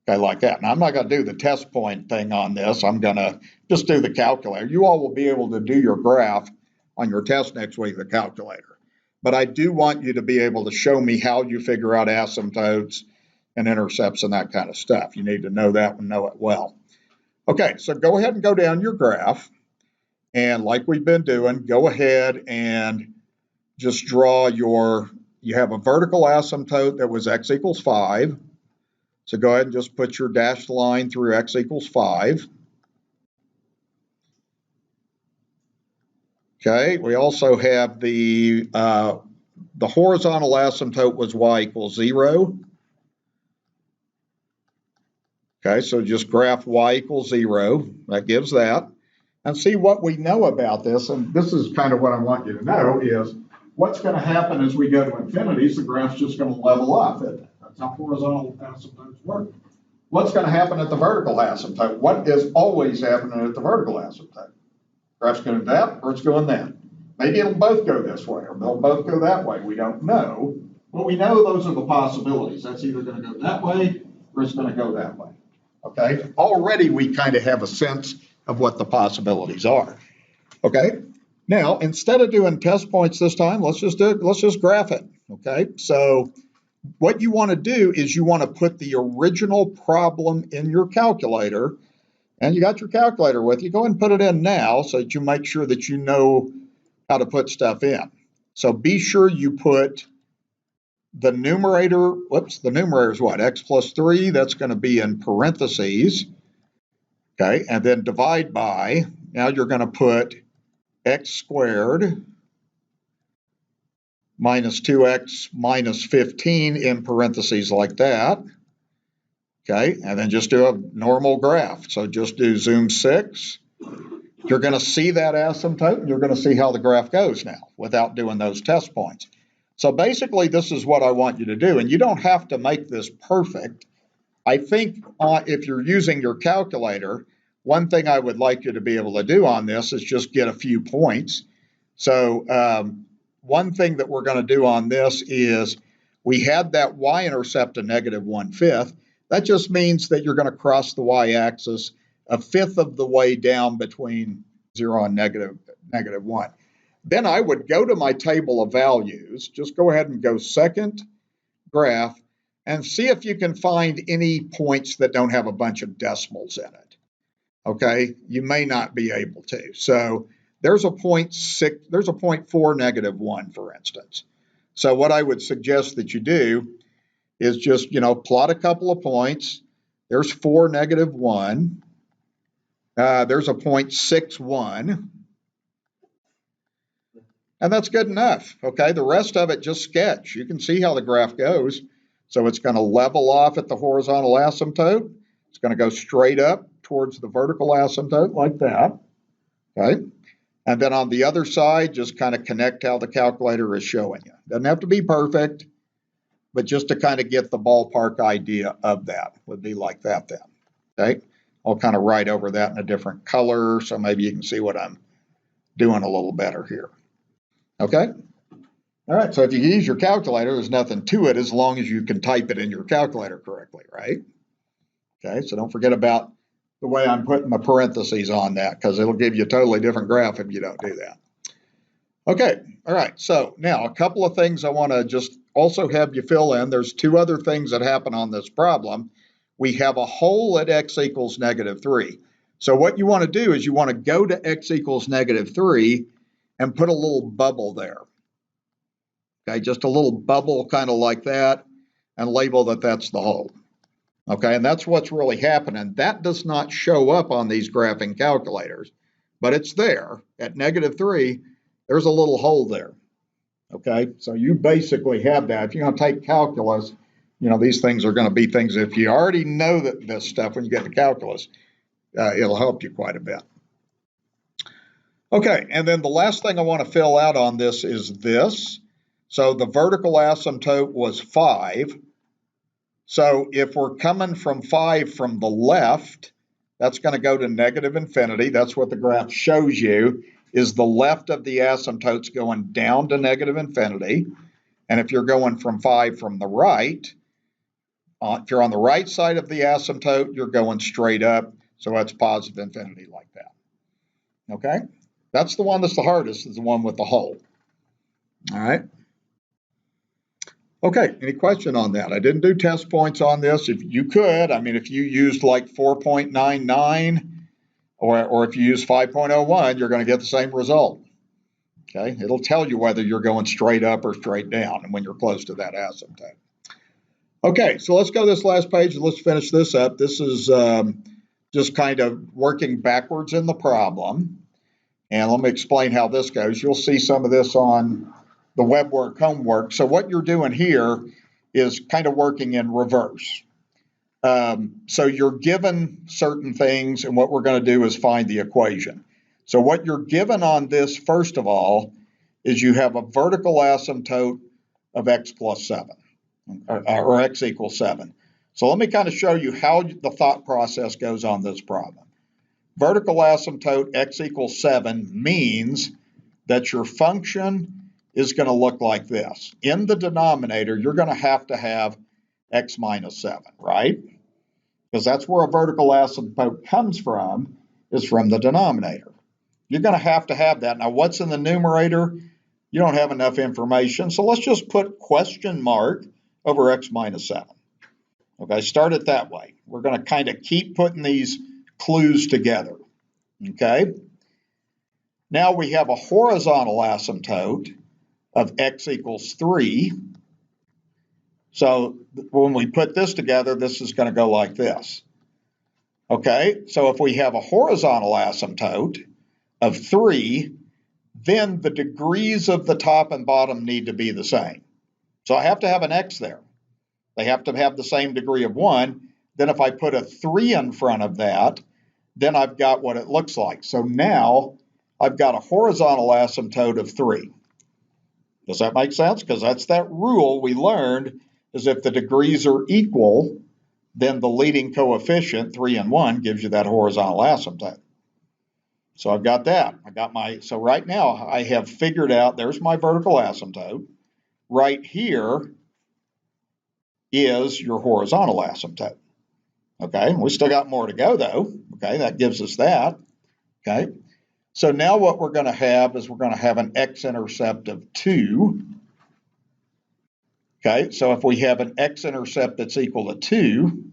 Okay, like that. Now, I'm not going to do the test point thing on this. I'm going to just do the calculator. You all will be able to do your graph on your test next week with the calculator. But I do want you to be able to show me how you figure out asymptotes and intercepts and that kind of stuff. You need to know that and know it well. Okay, so go ahead and go down your graph. And like we've been doing, go ahead and just draw you have a vertical asymptote that was x equals 5. So go ahead and just put your dashed line through x equals 5. Okay, we also have the horizontal asymptote was y equals 0. Okay, so just graph y equals 0. That gives that. And see what we know about this, and this is kind of what I want you to know, is what's going to happen as we go to infinity is the graph's just going to level up. That's how horizontal asymptotes work. What's going to happen at the vertical asymptote? What is always happening at the vertical asymptote? Graph's going that, or it's going that. Maybe it'll both go this way, or they'll both go that way. We don't know. But we know those are the possibilities. That's either going to go that way, or it's going to go that way. Okay? Already we kind of have a sense of what the possibilities are. Okay? Now, instead of doing test points this time, let's just graph it. Okay? So what you want to do is you want to put the original problem in your calculator, and you got your calculator with you. Go ahead and put it in now so that you make sure that you know how to put stuff in. So be sure you put the numerator, the numerator is what? X plus 3, that's going to be in parentheses. Okay, and then divide by, now you're going to put x squared minus 2x minus 15 in parentheses like that. Okay, and then just do a normal graph. So just do zoom 6. You're going to see that asymptote, and you're going to see how the graph goes now without doing those test points. So basically, this is what I want you to do, and you don't have to make this perfect. I think if you're using your calculator, one thing I would like you to be able to do on this is just get a few points. So one thing that we're going to do on this is we had that y-intercept of -1/5. That just means that you're going to cross the y-axis a fifth of the way down between 0 and -1. Then I would go to my table of values, just go ahead and go second graph, and see if you can find any points that don't have a bunch of decimals in it. Okay, you may not be able to. So there's a 0.6, there's a 0.4 -1, for instance. So what I would suggest that you do is just, plot a couple of points. There's 4 -1. There's a 0.61. And that's good enough. Okay, the rest of it just sketch. You can see how the graph goes. So it's going to level off at the horizontal asymptote. It's going to go straight up towards the vertical asymptote like that. Okay, and then on the other side, just kind of connect how the calculator is showing you. Doesn't have to be perfect, but just to kind of get the ballpark idea of that would be like that then. Okay, I'll kind of write over that in a different color so maybe you can see what I'm doing a little better here. Okay. All right. So if you use your calculator, there's nothing to it as long as you can type it in your calculator correctly, right? Okay. So don't forget about the way I'm putting my parentheses on that because it'll give you a totally different graph if you don't do that. Okay. All right. So now a couple of things I want to just also have you fill in. There's two other things that happen on this problem. We have a hole at x equals -3. So what you want to do is you want to go to x equals -3 and put a little bubble there. Okay, just a little bubble kind of like that, and label that that's the hole. Okay, and that's what's really happening. That does not show up on these graphing calculators, but it's there. At -3, there's a little hole there. Okay, so you basically have that. If you're going to take calculus, these things are going to be things, if you already know that this stuff when you get to calculus, it'll help you quite a bit. Okay, and then the last thing I want to fill out on this is this. So the vertical asymptote was 5. So if we're coming from 5 from the left, that's going to go to -infinity. That's what the graph shows you, is the left of the asymptotes going down to -infinity. And if you're going from 5 from the right, if you're on the right side of the asymptote, you're going straight up. So that's positive infinity like that. Okay? That's the one that's the hardest, is the one with the hole. All right. Okay, any question on that? I didn't do test points on this. If you could, if you used like 4.99 or if you use 5.01, you're going to get the same result. Okay, it'll tell you whether you're going straight up or straight down and when you're close to that asymptote. Okay, so let's go to this last page and let's finish this up. This is just kind of working backwards in the problem. And let me explain how this goes. You'll see some of this on the web work, homework. So what you're doing here is kind of working in reverse. So you're given certain things, and what we're going to do is find the equation. So what you're given on this, first of all, is you have a vertical asymptote of x plus 7, or x equals 7. So let me kind of show you how the thought process goes on this problem. Vertical asymptote x equals 7 means that your function is going to look like this. In the denominator, you're going to have x minus 7, right? Because that's where a vertical asymptote comes from, is from the denominator. You're going to have that. Now, what's in the numerator? You don't have enough information, so let's just put question mark over x minus 7. Okay, start it that way. We're going to kind of keep putting these clues together. Okay. Now we have a horizontal asymptote of x equals 3. So when we put this together, this is going to go like this. Okay, so if we have a horizontal asymptote of 3, then the degrees of the top and bottom need to be the same. So I have to have an x there. They have to have the same degree of 1. Then if I put a 3 in front of that, then I've got what it looks like. So now I've got a horizontal asymptote of 3. Does that make sense? Because that's that rule we learned, is if the degrees are equal, then the leading coefficient, 3 and 1, gives you that horizontal asymptote. So I've got that. So right now I have figured out, there's my vertical asymptote. Right here is your horizontal asymptote. Okay, we still got more to go though. Okay, that gives us that. Okay, so now what we're going to have is we're going to have an x-intercept of 2. Okay, so if we have an x-intercept that's equal to 2,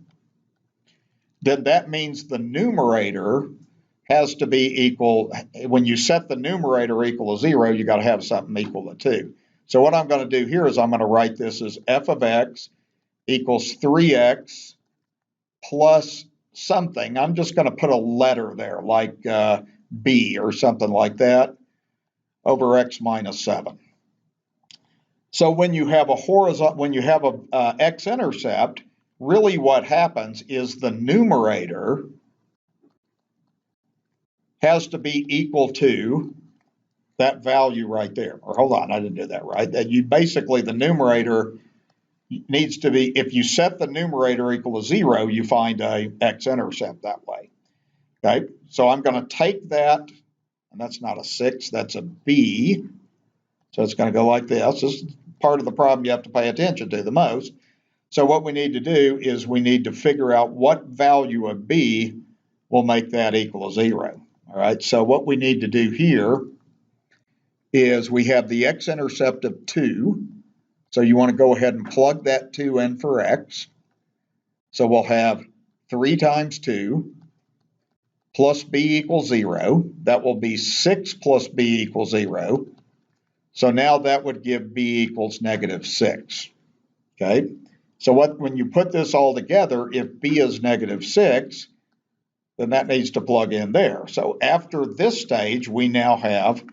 then that means the numerator has to be equal. When you set the numerator equal to 0, you got to have something equal to 2. So what I'm going to do here is I'm going to write this as f of x equals 3x plus something. I'm just going to put a letter there, like b or something like that, over x minus 7. So when you have a x-intercept, really what happens is the numerator has to be equal to that value right there. Or hold on, I didn't do that right. That you basically, the numerator needs to be, if you set the numerator equal to 0, you find a x-intercept that way. Okay, so I'm going to take that, and that's not a 6, that's a b. So it's going to go like this. This is part of the problem you have to pay attention to the most. So what we need to do is we need to figure out what value of b will make that equal to 0. All right, so what we need to do here is we have the x-intercept of 2. So you want to go ahead and plug that 2 in for x. So we'll have 3 times 2 plus b equals 0. That will be 6 plus b equals 0. So now that would give b equals negative 6. Okay, so when you put this all together, if b is negative 6, then that needs to plug in there. So after this stage, we now have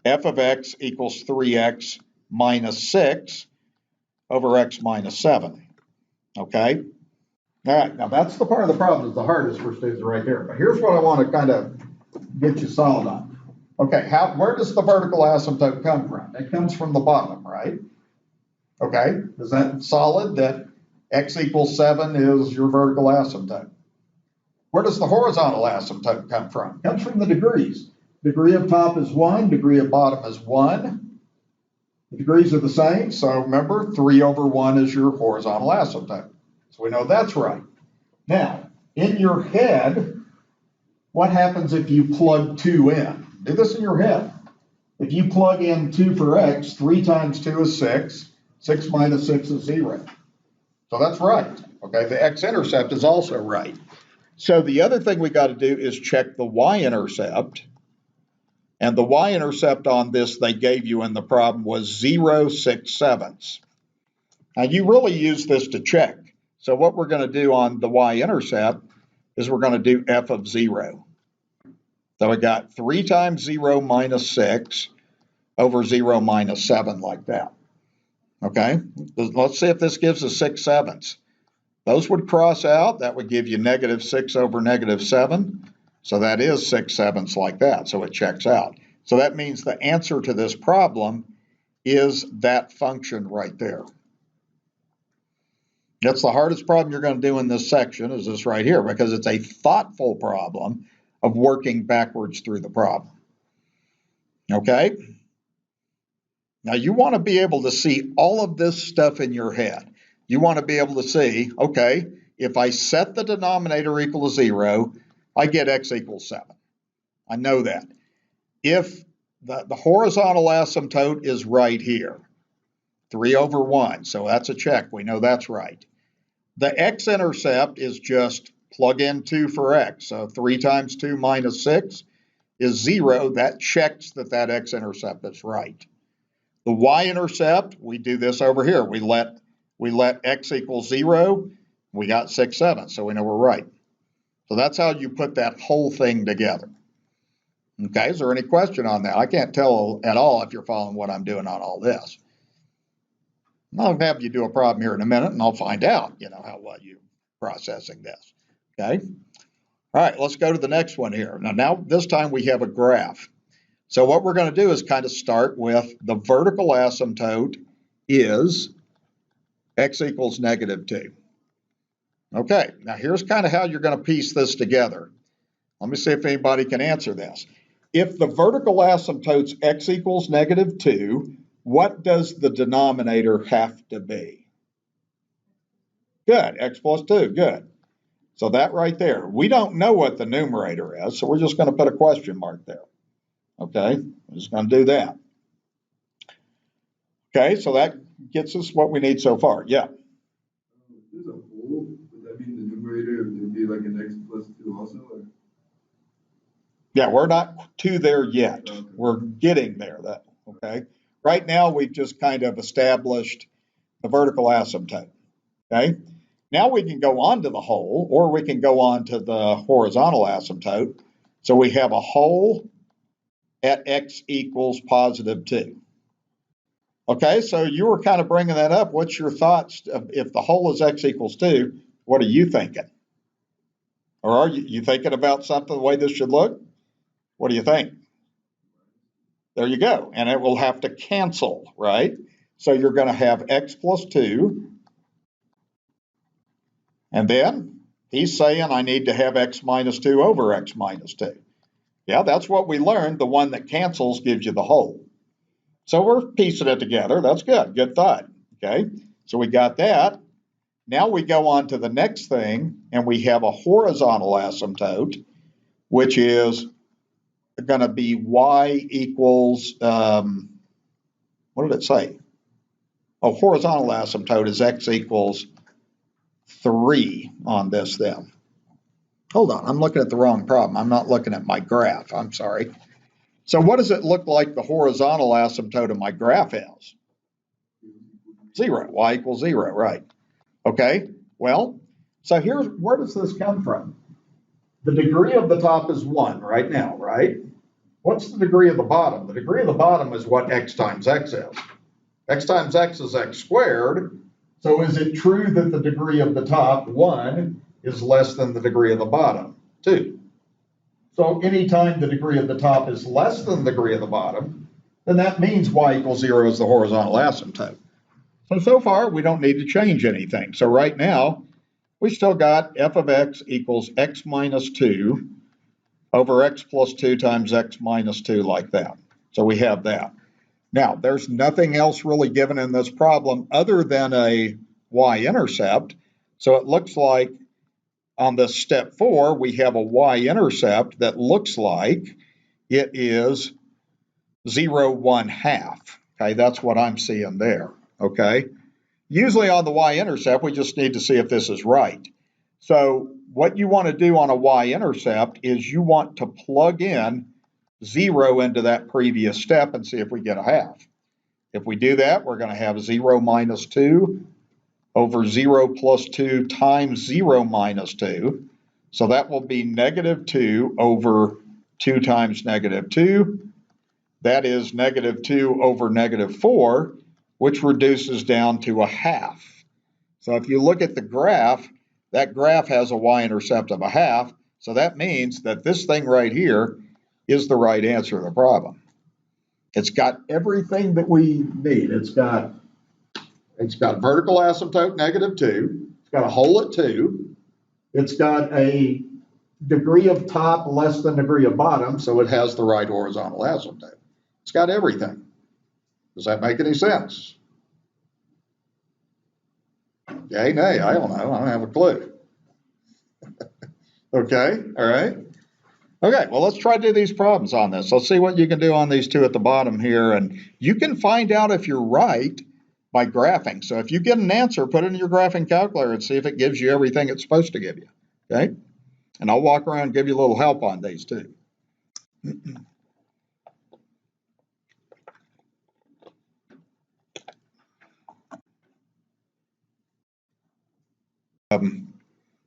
f of x equals 3x minus 6 over x minus 7. Okay? All right, now that's the part of the problem that's the hardest for students right there. But here's what I want to kind of get you solid on. Okay, where does the vertical asymptote come from? It comes from the bottom, right? Okay, is that solid that x equals 7 is your vertical asymptote? Where does the horizontal asymptote come from? It comes from the degrees. Degree of top is 1, degree of bottom is 1. The degrees are the same, so remember 3 over 1 is your horizontal asymptote. So we know that's right. Now, in your head, what happens if you plug 2 in? Do this in your head. If you plug in 2 for x, 3 times 2 is 6. 6 minus 6 is 0. So that's right. Okay, the x-intercept is also right. So the other thing we got to do is check the y-intercept. And the y-intercept on this they gave you in the problem was 0.6. Now you really use this to check. So what we're going to do on the y-intercept is we're going to do f of 0. So we got 3 times 0 minus 6 over 0 minus 7 like that. Okay, let's see if this gives us 6/7. Those would cross out. That would give you negative 6 over negative 7. So that is 6/7 like that. So it checks out. So that means the answer to this problem is that function right there. That's the hardest problem you're going to do in this section, is this right here, because it's a thoughtful problem of working backwards through the problem. Okay? Now you want to be able to see all of this stuff in your head. You want to be able to see, okay, if I set the denominator equal to 0, I get x equals 7. I know that. If the horizontal asymptote is right here, 3 over 1. So that's a check. We know that's right. The x-intercept is just plug in 2 for x. So 3 times 2 minus 6 is 0. That checks that x-intercept is right. The y-intercept, we do this over here. We let x equal 0. We got 6, 7. So we know we're right. So that's how you put that whole thing together. Okay, is there any question on that? I can't tell at all if you're following what I'm doing on all this. I'll have you do a problem here in a minute, and I'll find out, how well you're processing this. Okay? All right, let's go to the next one here. Now this time we have a graph. So what we're going to do is kind of start with the vertical asymptote is x equals -2. Okay, now here's kind of how you're going to piece this together. Let me see if anybody can answer this. If the vertical asymptote's x equals -2, what does the denominator have to be? Good, x plus 2, good. So that right there, we don't know what the numerator is, so we're just going to put a question mark there. Okay, we're just going to do that. Okay, so that gets us what we need so far. Yeah. If there's a hole, would that mean the numerator would be like an x plus 2 also? Or? Yeah, we're not to there yet. Okay. We're getting there, okay? Right now, we've just kind of established the vertical asymptote, okay? Now we can go on to the hole, or we can go on to the horizontal asymptote. So we have a hole at x equals +2. Okay, so you were kind of bringing that up. What's your thoughts? If the hole is x equals 2, what are you thinking? Or are you thinking about something the way this should look? What do you think? There you go. And it will have to cancel, right? So you're going to have x plus 2. And then he's saying I need to have x minus 2 over x minus 2. Yeah, that's what we learned. The one that cancels gives you the whole. So we're piecing it together. That's good. Good thought. Okay, so we got that. Now we go on to the next thing, and we have a horizontal asymptote, which is going to be y equals, what did it say? Oh, horizontal asymptote is x equals 3 on this then. Hold on, I'm looking at the wrong problem. I'm not looking at my graph. I'm sorry. So what does it look like the horizontal asymptote of my graph is? 0, y equals 0, right. Okay, well, so here's, where does this come from? The degree of the top is 1 right now, right? What's the degree of the bottom? The degree of the bottom is what x times x is. X times x is x squared. So is it true that the degree of the top, 1, is less than the degree of the bottom, 2? So anytime the degree of the top is less than the degree of the bottom, then that means y equals 0 is the horizontal asymptote. So far, we don't need to change anything. So right now, we still got f of x equals x minus 2 over x plus 2 times x minus 2 like that. So we have that. Now, there's nothing else really given in this problem other than a y-intercept. So it looks like on this step 4, we have a y-intercept that looks like it is 0, 1/2. Okay, that's what I'm seeing there. Okay, usually on the y-intercept, we just need to see if this is right. So what you want to do on a y-intercept is you want to plug in 0 into that previous step and see if we get a half. If we do that, we're going to have 0 minus 2 over 0 plus 2 times 0 minus 2. So that will be -2 over 2 times -2. That is -2 over -4, which reduces down to a half. So if you look at the graph, that graph has a y-intercept of a half. So that means that this thing right here is the right answer to the problem. It's got everything that we need. It's got vertical asymptote -2. It's got a hole at 2. It's got a degree of top less than degree of bottom, so it has the right horizontal asymptote. It's got everything. Does that make any sense? Yay, nay, I don't know. I don't have a clue. Okay, all right. Okay, well, let's try to do these problems on this. Let's see what you can do on these two at the bottom here, and you can find out if you're right by graphing. So if you get an answer, put it in your graphing calculator and see if it gives you everything it's supposed to give you, okay? And I'll walk around and give you a little help on these too.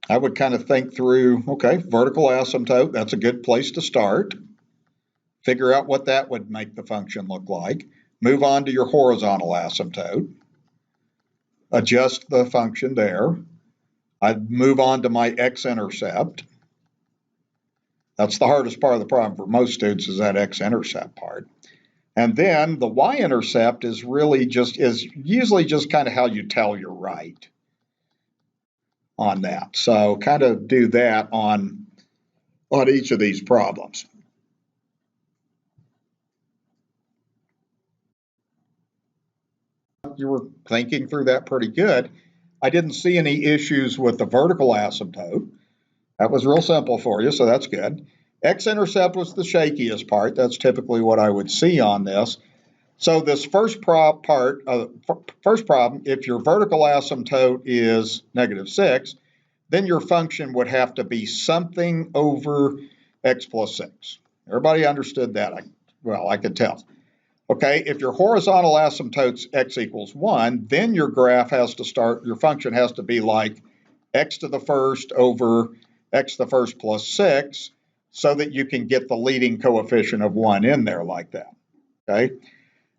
I would kind of think through, okay, vertical asymptote, that's a good place to start. Figure out what that would make the function look like. Move on to your horizontal asymptote. Adjust the function there. I'd move on to my x-intercept. That's the hardest part of the problem for most students, is that x-intercept part. And then the y-intercept is usually just kind of how you tell you're right on that. So kind of do that on each of these problems. You were thinking through that pretty good. I didn't see any issues with the vertical asymptote. That was real simple for you, so that's good. X-intercept was the shakiest part. That's typically what I would see on this. So this first problem, if your vertical asymptote is -6, then your function would have to be something over x plus 6. Everybody understood that? I could tell. Okay, if your horizontal asymptote's x equals 1, then your function has to be like x to the first over x to the first plus 6, so that you can get the leading coefficient of 1 in there like that, okay?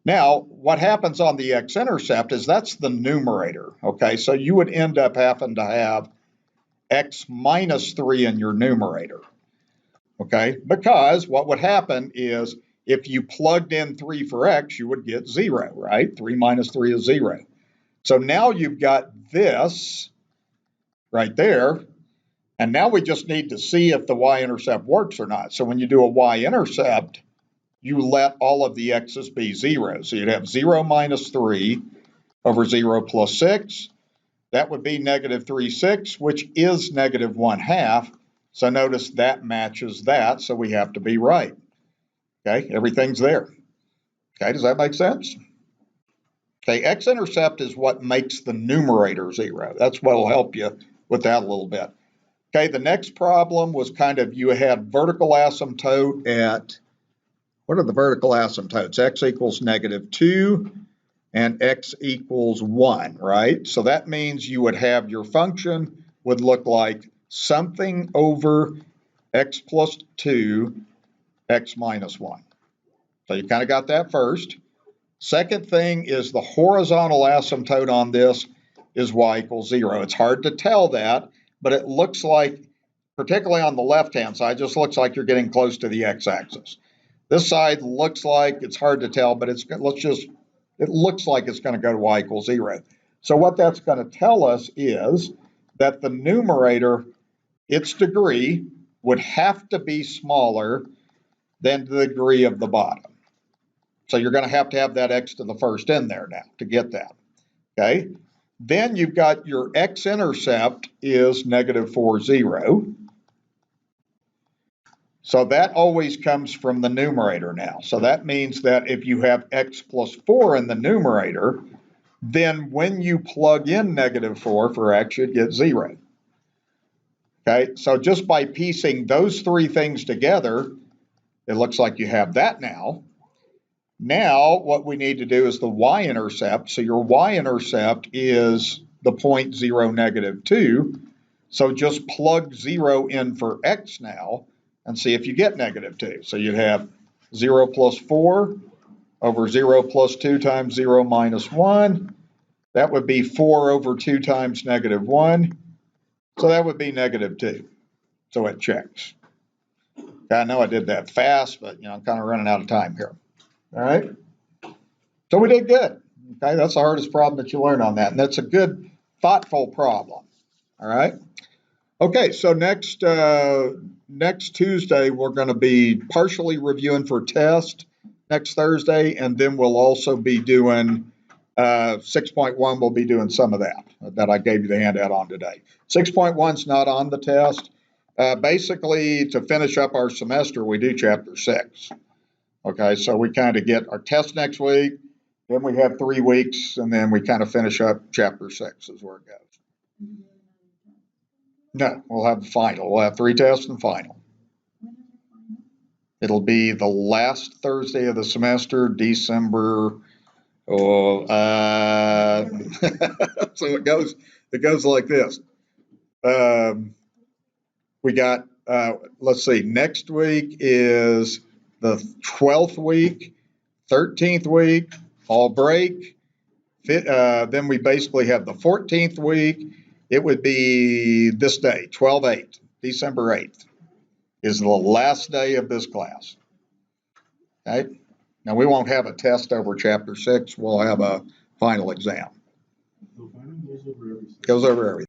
Now, what happens on the x-intercept is that's the numerator, okay? So you would end up having to have x minus 3 in your numerator, okay? Because what would happen is if you plugged in 3 for x, you would get 0, right? 3 minus 3 is 0. So now you've got this right there, and now we just need to see if the y-intercept works or not. So when you do a y-intercept, you let all of the x's be 0. So you'd have 0 minus 3 over 0 plus 6. That would be -3, 6, which is -1/2. So notice that matches that, so we have to be right. Okay, everything's there. Okay, does that make sense? Okay, x-intercept is what makes the numerator 0. That's what will help you with that a little bit. Okay, the next problem was kind of, you had vertical asymptote at, what are the vertical asymptotes? X equals -2 and x equals 1, right? So that means you would have your function would look like something over x plus 2, x minus 1. So you kind of got that first. Second thing is the horizontal asymptote on this is y equals 0. It's hard to tell that, but it looks like, particularly on the left-hand side, just looks like you're getting close to the x-axis. This side looks like, it's hard to tell, but it looks like it's going to go to y equals 0. So what that's going to tell us is that the numerator, its degree, would have to be smaller than the degree of the bottom. So you're going to have that x to the first in there now to get that, okay? Then you've got your x-intercept is -4, 0. So that always comes from the numerator now. So that means that if you have x plus 4 in the numerator, then when you plug in -4 for x, you'd get 0. Okay, so just by piecing those three things together, it looks like you have that now. Now, what we need to do is the y-intercept. So your y-intercept is the point 0, -2. So just plug 0 in for x now and see if you get -2. So you'd have 0 plus 4 over 0 plus 2 times 0 minus 1. That would be 4 over 2 times -1. So that would be -2. So it checks. I know I did that fast, but I'm kind of running out of time here. All right. So we did good. Okay, that's the hardest problem that you learn on that. And that's a good, thoughtful problem. All right. Okay, so next Tuesday, we're going to be partially reviewing for test next Thursday, and then we'll also be doing 6.1. We'll be doing some of that I gave you the handout on today. 6.1 is not on the test. Basically, to finish up our semester, we do chapter 6. Okay, so we kind of get our test next week, Then we have 3 weeks, and then we kind of finish up chapter 6 is where it goes. No, we'll have the final. We'll have 3 tests and final. It'll be the last Thursday of the semester, December. So it goes like this. We got, let's see, next week is the 12th week, 13th week, all break. Then we basically have the 14th week. It would be this day, 12/8, December 8th is the last day of this class. Okay. Now we won't have a test over chapter 6. We'll have a final exam. So final goes over everything. Goes over everything.